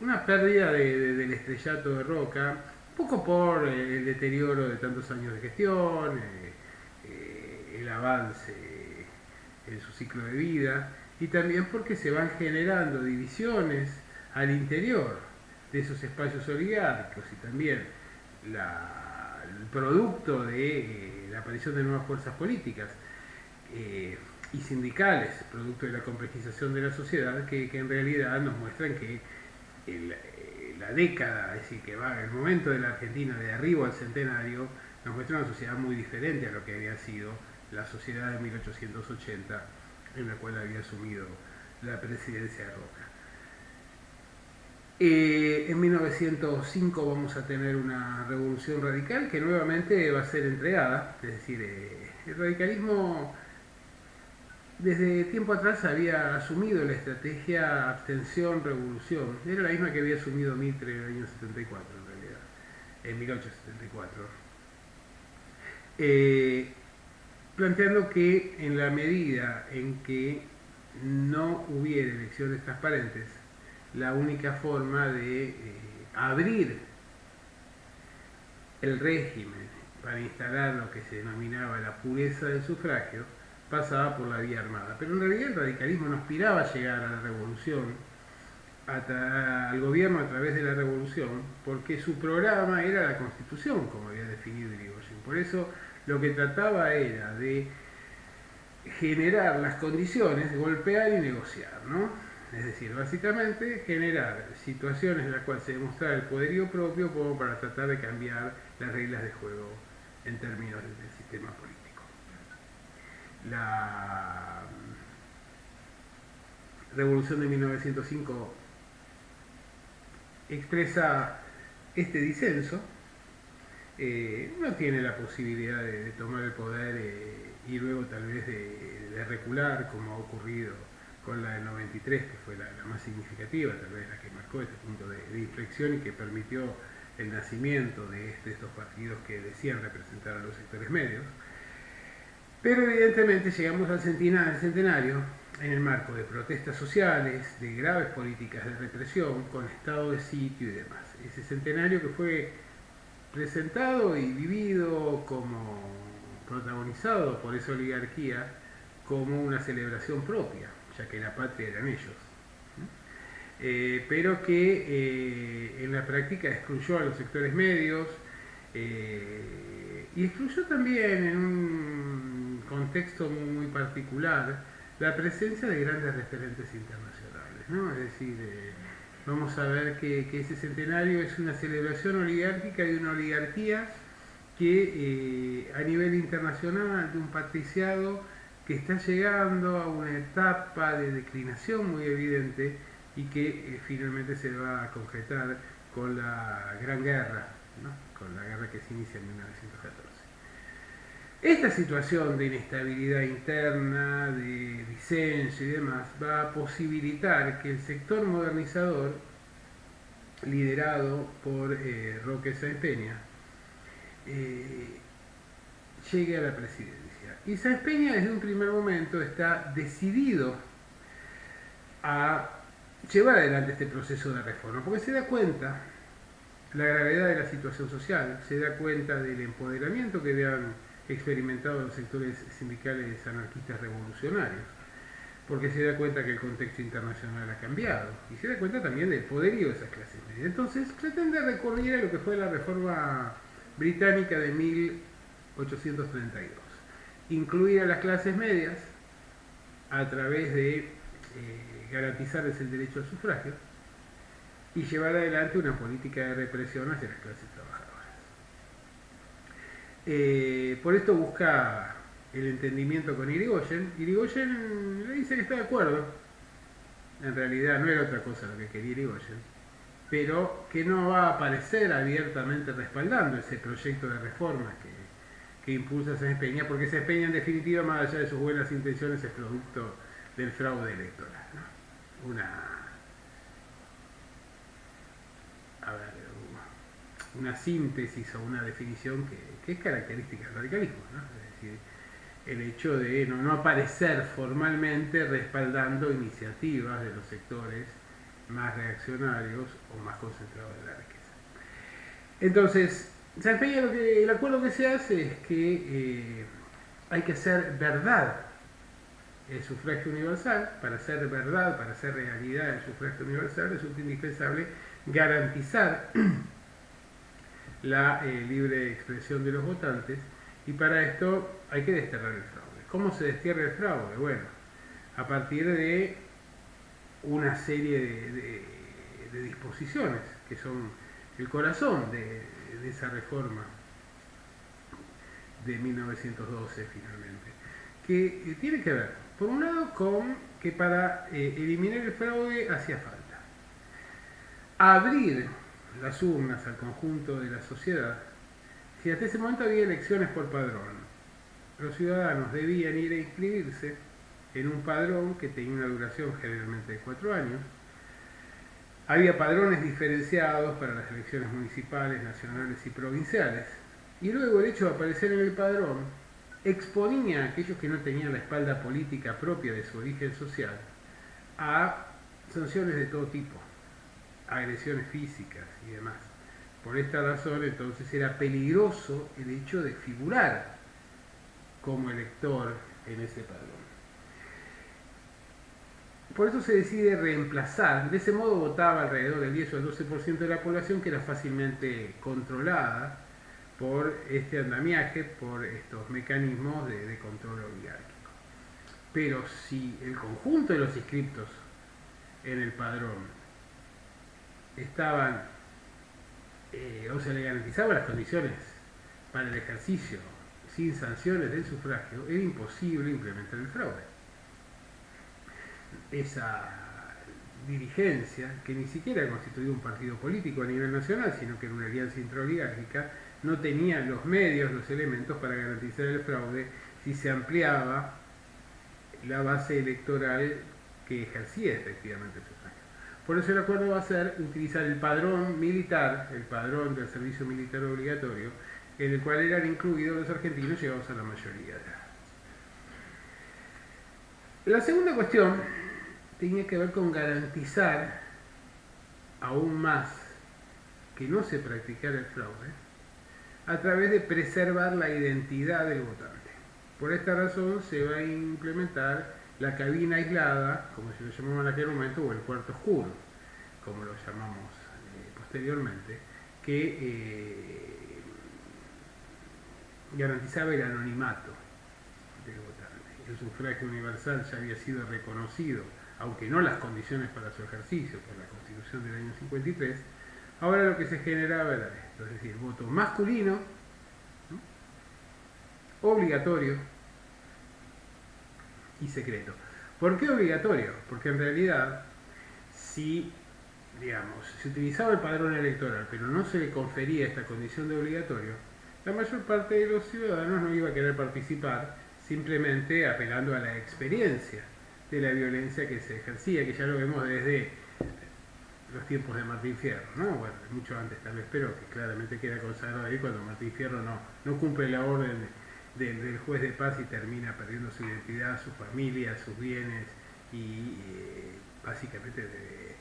una pérdida del estrellato de Roca, un poco por el deterioro de tantos años de gestión, el avance en su ciclo de vida, y también porque se van generando divisiones al interior de esos espacios oligárquicos, y también el producto de la aparición de nuevas fuerzas políticas y sindicales, producto de la complejización de la sociedad, que en realidad nos muestran que la década, es decir, que va el momento de la Argentina de arribo al centenario, nos muestra una sociedad muy diferente a lo que había sido la sociedad de 1880, en la cual había asumido la presidencia de Roca. En 1905 vamos a tener una revolución radical que nuevamente va a ser entregada, es decir, el radicalismo desde tiempo atrás había asumido la estrategia abstención-revolución. Era la misma que había asumido Mitre en el año 74, en realidad, en 1874. Planteando que en la medida en que no hubiera elecciones transparentes, la única forma de abrir el régimen para instalar lo que se denominaba la pureza del sufragio pasaba por la vía armada. Pero en realidad el radicalismo no aspiraba a llegar a la revolución, al gobierno a través de la revolución, porque su programa era la Constitución, como había definido Irigoyen. Por eso lo que trataba era de generar las condiciones, golpear y negociar, ¿no? Es decir, básicamente generar situaciones en las cuales se demostrara el poderío propio como para tratar de cambiar las reglas de juego en términos del sistema político. La Revolución de 1905 expresa este disenso. No tiene la posibilidad de tomar el poder y luego tal vez de recular, como ha ocurrido con la del 93, que fue la más significativa, tal vez la que marcó este punto de inflexión y que permitió el nacimiento de estos partidos que decían representar a los sectores medios. Pero evidentemente llegamos al centenario en el marco de protestas sociales, de graves políticas de represión, con estado de sitio y demás. Ese centenario que fue presentado y vivido como protagonizado por esa oligarquía como una celebración propia, ya que la patria eran ellos, pero que en la práctica excluyó a los sectores medios, Y excluyó también, en un contexto muy particular, la presencia de grandes referentes internacionales, ¿no? Es decir, vamos a ver que ese centenario es una celebración oligárquica de una oligarquía que a nivel internacional, de un patriciado que está llegando a una etapa de declinación muy evidente y que finalmente se va a concretar con la Gran Guerra, ¿no? Con la guerra que se inicia en 1914. Esta situación de inestabilidad interna, de disenso y demás, va a posibilitar que el sector modernizador, liderado por Roque Sáenz Peña, llegue a la presidencia. Y Sáenz Peña desde un primer momento está decidido a llevar adelante este proceso de reforma, porque se da cuenta la gravedad de la situación social, se da cuenta del empoderamiento que habían experimentado los sectores sindicales anarquistas revolucionarios, porque se da cuenta que el contexto internacional ha cambiado y se da cuenta también del poderío de esas clases medias. Entonces pretende recurrir a lo que fue la reforma británica de 1832, incluir a las clases medias a través de garantizarles el derecho al sufragio y llevar adelante una política de represión hacia las clases trabajadoras. Por esto busca el entendimiento con Irigoyen. Irigoyen le dice que está de acuerdo. En realidad no era otra cosa lo que quería Irigoyen, pero que no va a aparecer abiertamente respaldando ese proyecto de reforma que impulsa Sáenz Peña, porque Sáenz Peña en definitiva, más allá de sus buenas intenciones, es producto del fraude electoral, ¿no? Una síntesis o una definición que es característica del radicalismo, ¿no? Es decir, el hecho de no aparecer formalmente respaldando iniciativas de los sectores más reaccionarios o más concentrados de la riqueza. Entonces, Sáenz Peña, el acuerdo que se hace es que hay que hacer verdad el sufragio universal. Para hacer verdad, para hacer realidad el sufragio universal, resulta indispensable garantizar la libre expresión de los votantes, y para esto hay que desterrar el fraude. ¿Cómo se destierra el fraude? Bueno, a partir de una serie de disposiciones que son el corazón de esa reforma de 1912 finalmente, que tiene que ver, por un lado, con que para eliminar el fraude hacía falta abrir las urnas al conjunto de la sociedad. Si hasta ese momento había elecciones por padrón, los ciudadanos debían ir a inscribirse en un padrón que tenía una duración generalmente de 4 años. Había padrones diferenciados para las elecciones municipales, nacionales y provinciales. Y luego el hecho de aparecer en el padrón exponía a aquellos que no tenían la espalda política propia de su origen social a sanciones de todo tipo, agresiones físicas y demás. Por esta razón, entonces, era peligroso el hecho de figurar como elector en ese padrón. Por eso se decide reemplazar. De ese modo votaba alrededor del 10 o el 12% de la población, que era fácilmente controlada por este andamiaje, por estos mecanismos de control oligárquico. Pero si el conjunto de los inscriptos en el padrón estaban, o se le garantizaban las condiciones para el ejercicio sin sanciones del sufragio, era imposible implementar el fraude. Esa dirigencia, que ni siquiera constituía un partido político a nivel nacional, sino que era una alianza intraoligárquica, no tenía los medios, los elementos para garantizar el fraude si se ampliaba la base electoral que ejercía efectivamente el sufragio. Por eso el acuerdo va a ser utilizar el padrón militar, el padrón del servicio militar obligatorio, en el cual eran incluidos los argentinos llegados a la mayoría de edad. La segunda cuestión tenía que ver con garantizar aún más que no se practicara el fraude a través de preservar la identidad del votante. Por esta razón se va a implementar la cabina aislada, como se lo llamaba en aquel momento, o el cuarto oscuro, como lo llamamos posteriormente, que garantizaba el anonimato del votante. El sufragio universal ya había sido reconocido, aunque no las condiciones para su ejercicio, por la Constitución del año 53. Ahora lo que se generaba era esto, es decir, voto masculino, ¿no?, obligatorio y secreto. ¿Por qué obligatorio? Porque en realidad, si, digamos, se utilizaba el padrón electoral, pero no se le confería esta condición de obligatorio, la mayor parte de los ciudadanos no iba a querer participar, simplemente apelando a la experiencia de la violencia que se ejercía, que ya lo vemos desde los tiempos de Martín Fierro, ¿no? Bueno, mucho antes tal vez, pero que claramente queda consagrado ahí cuando Martín Fierro no cumple la orden del juez de paz y termina perdiendo su identidad, su familia, sus bienes y básicamente debe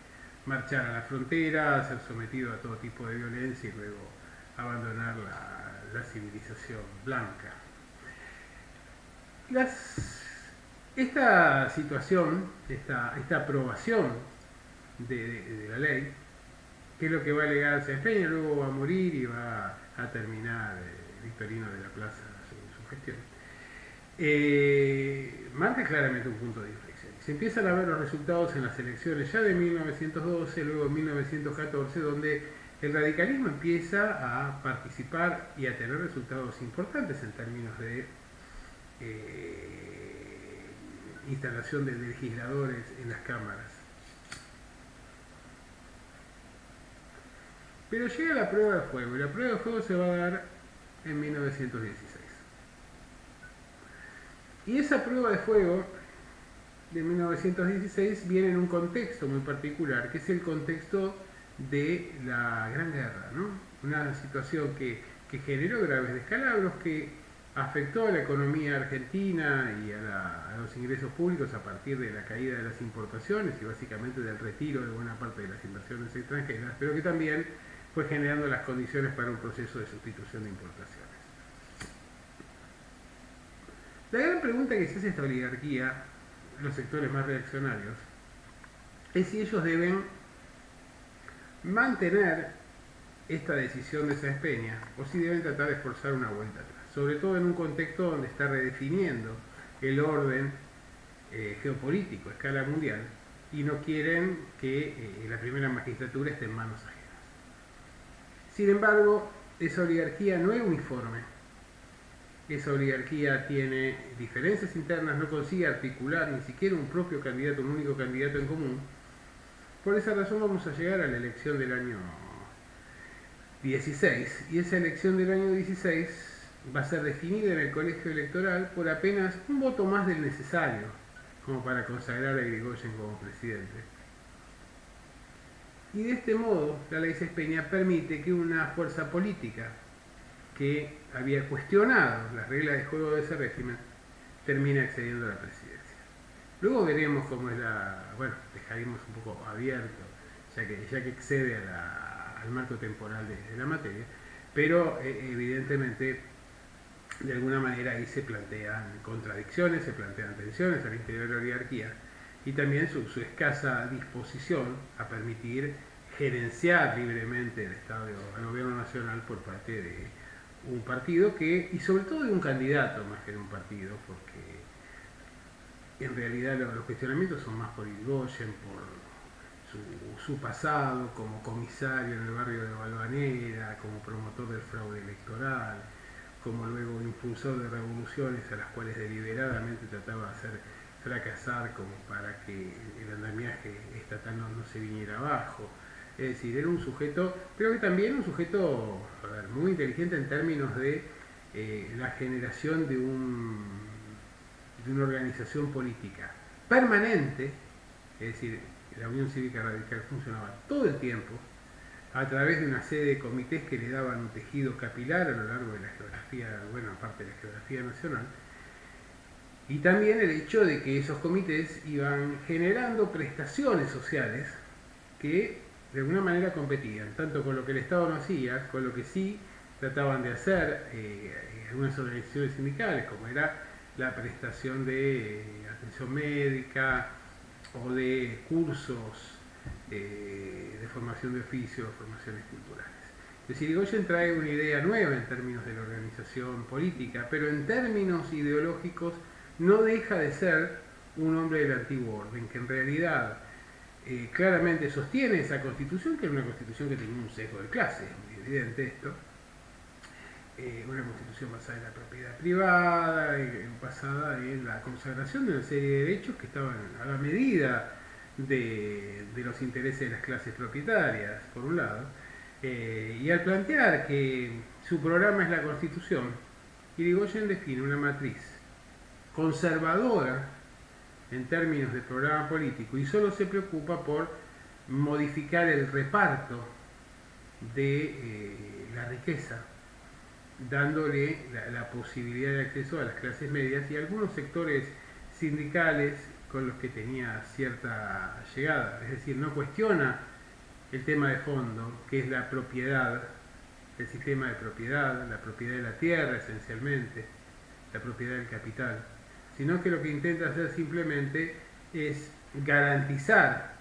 marchar a la frontera, ser sometido a todo tipo de violencia y luego abandonar la civilización blanca. Esta situación, esta aprobación de la ley, que es lo que va a alegar a Sáenz Peña, luego va a morir y va a terminar Victorino de la Plaza su gestión, marca claramente un punto de inflexión. Se empiezan a ver los resultados en las elecciones ya de 1912, luego en 1914, donde el radicalismo empieza a participar y a tener resultados importantes en términos de instalación de legisladores en las cámaras. Pero llega la prueba de fuego, y la prueba de fuego se va a dar en 1916. Y esa prueba de fuego de 1916 viene en un contexto muy particular, que es el contexto de la Gran Guerra, ¿no? Una situación que generó graves descalabros, que afectó a la economía argentina y a los ingresos públicos a partir de la caída de las importaciones y básicamente del retiro de buena parte de las inversiones extranjeras, pero que también fue generando las condiciones para un proceso de sustitución de importaciones. La gran pregunta que se hace esta oligarquía, los sectores más reaccionarios, es si ellos deben mantener esta decisión de Sáenz Peña o si deben tratar de forzar una vuelta atrás, sobre todo en un contexto donde está redefiniendo el orden geopolítico a escala mundial y no quieren que la primera magistratura esté en manos ajenas. Sin embargo, esa oligarquía no es uniforme, esa oligarquía tiene diferencias internas, no consigue articular ni siquiera un propio candidato, un único candidato en común. Por esa razón vamos a llegar a la elección del año 16, y esa elección del año 16 va a ser definida en el colegio electoral por apenas un voto más del necesario, como para consagrar a Irigoyen como presidente. Y de este modo, la ley Sáenz Peña permite que una fuerza política que había cuestionado las reglas de juego de ese régimen termine accediendo a la presidencia. Luego veremos cómo es bueno, dejaremos un poco abierto, ya que excede al marco temporal de la materia, pero evidentemente de alguna manera ahí se plantean contradicciones, se plantean tensiones al interior de la oligarquía y también su escasa disposición a permitir gerenciar libremente el Estado al gobierno nacional por parte de un partido y sobre todo de un candidato más que de un partido, porque en realidad los cuestionamientos son más por Irigoyen, por su pasado como comisario en el barrio de Balvanera, como promotor del fraude electoral, como luego impulsor de revoluciones a las cuales deliberadamente trataba de hacer fracasar como para que el andamiaje estatal no se viniera abajo. Es decir, era un sujeto, pero que también un sujeto muy inteligente en términos de la generación de una organización política permanente, es decir, la Unión Cívica Radical funcionaba todo el tiempo a través de una serie de comités que le daban un tejido capilar a lo largo de la geografía, bueno, aparte de la geografía nacional, y también el hecho de que esos comités iban generando prestaciones sociales que de alguna manera competían, tanto con lo que el Estado no hacía, con lo que sí trataban de hacer algunas organizaciones sindicales, como era la prestación de atención médica o de cursos de formación de oficio, formaciones culturales. decir, Irigoyen trae una idea nueva en términos de la organización política, pero en términos ideológicos no deja de ser un hombre del antiguo orden, que en realidad claramente sostiene esa constitución, que era una constitución que tenía un sesgo de clase, es muy evidente esto, una constitución basada en la propiedad privada, basada en la consagración de una serie de derechos que estaban a la medida de los intereses de las clases propietarias, por un lado, y al plantear que su programa es la Constitución, Irigoyen define una matriz conservadora en términos de programa político y solo se preocupa por modificar el reparto de la riqueza, dándole la posibilidad de acceso a las clases medias y a algunos sectores sindicales con los que tenía cierta llegada. Es decir, no cuestiona el tema de fondo, que es la propiedad, el sistema de propiedad, la propiedad de la tierra esencialmente, la propiedad del capital, sino que lo que intenta hacer simplemente es garantizar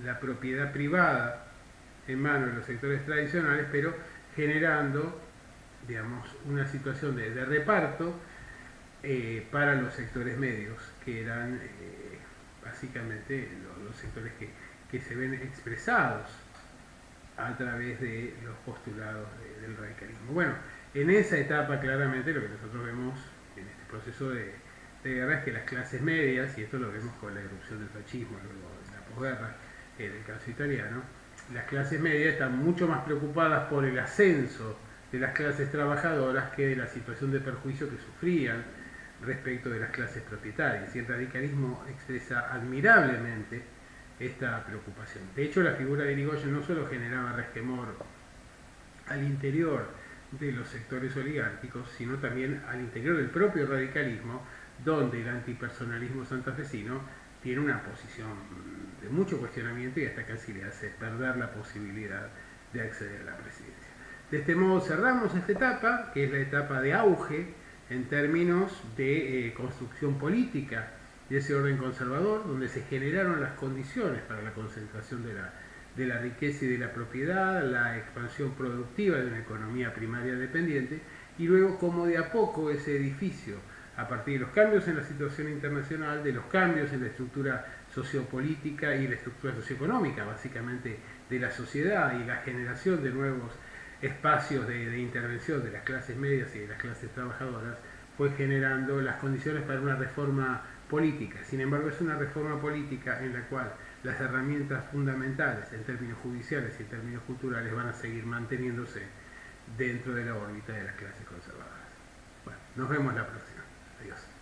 la propiedad privada en manos de los sectores tradicionales, pero generando, digamos, una situación de reparto para los sectores medios, que eran básicamente los sectores que se ven expresados a través de los postulados del radicalismo. Bueno, en esa etapa claramente lo que nosotros vemos en este proceso de guerra es que las clases medias, y esto lo vemos con la erupción del fascismo luego de la posguerra, en el caso italiano, las clases medias están mucho más preocupadas por el ascenso de las clases trabajadoras que de la situación de perjuicio que sufrían respecto de las clases propietarias, y el radicalismo expresa admirablemente esta preocupación. De hecho, la figura de Irigoyen no solo generaba resquemor al interior de los sectores oligárquicos, sino también al interior del propio radicalismo, donde el antipersonalismo santafesino tiene una posición de mucho cuestionamiento y hasta casi le hace perder la posibilidad de acceder a la presidencia. De este modo cerramos esta etapa, que es la etapa de auge en términos de construcción política de ese orden conservador, donde se generaron las condiciones para la concentración de la riqueza y de la propiedad, la expansión productiva de una economía primaria dependiente, y luego como de a poco ese edificio, a partir de los cambios en la situación internacional, de los cambios en la estructura sociopolítica y la estructura socioeconómica, básicamente de la sociedad, y la generación de nuevos espacios de intervención de las clases medias y de las clases trabajadoras, fue generando las condiciones para una reforma política. Sin embargo, es una reforma política en la cual las herramientas fundamentales en términos judiciales y en términos culturales van a seguir manteniéndose dentro de la órbita de las clases conservadoras. Bueno, nos vemos la próxima. Adiós.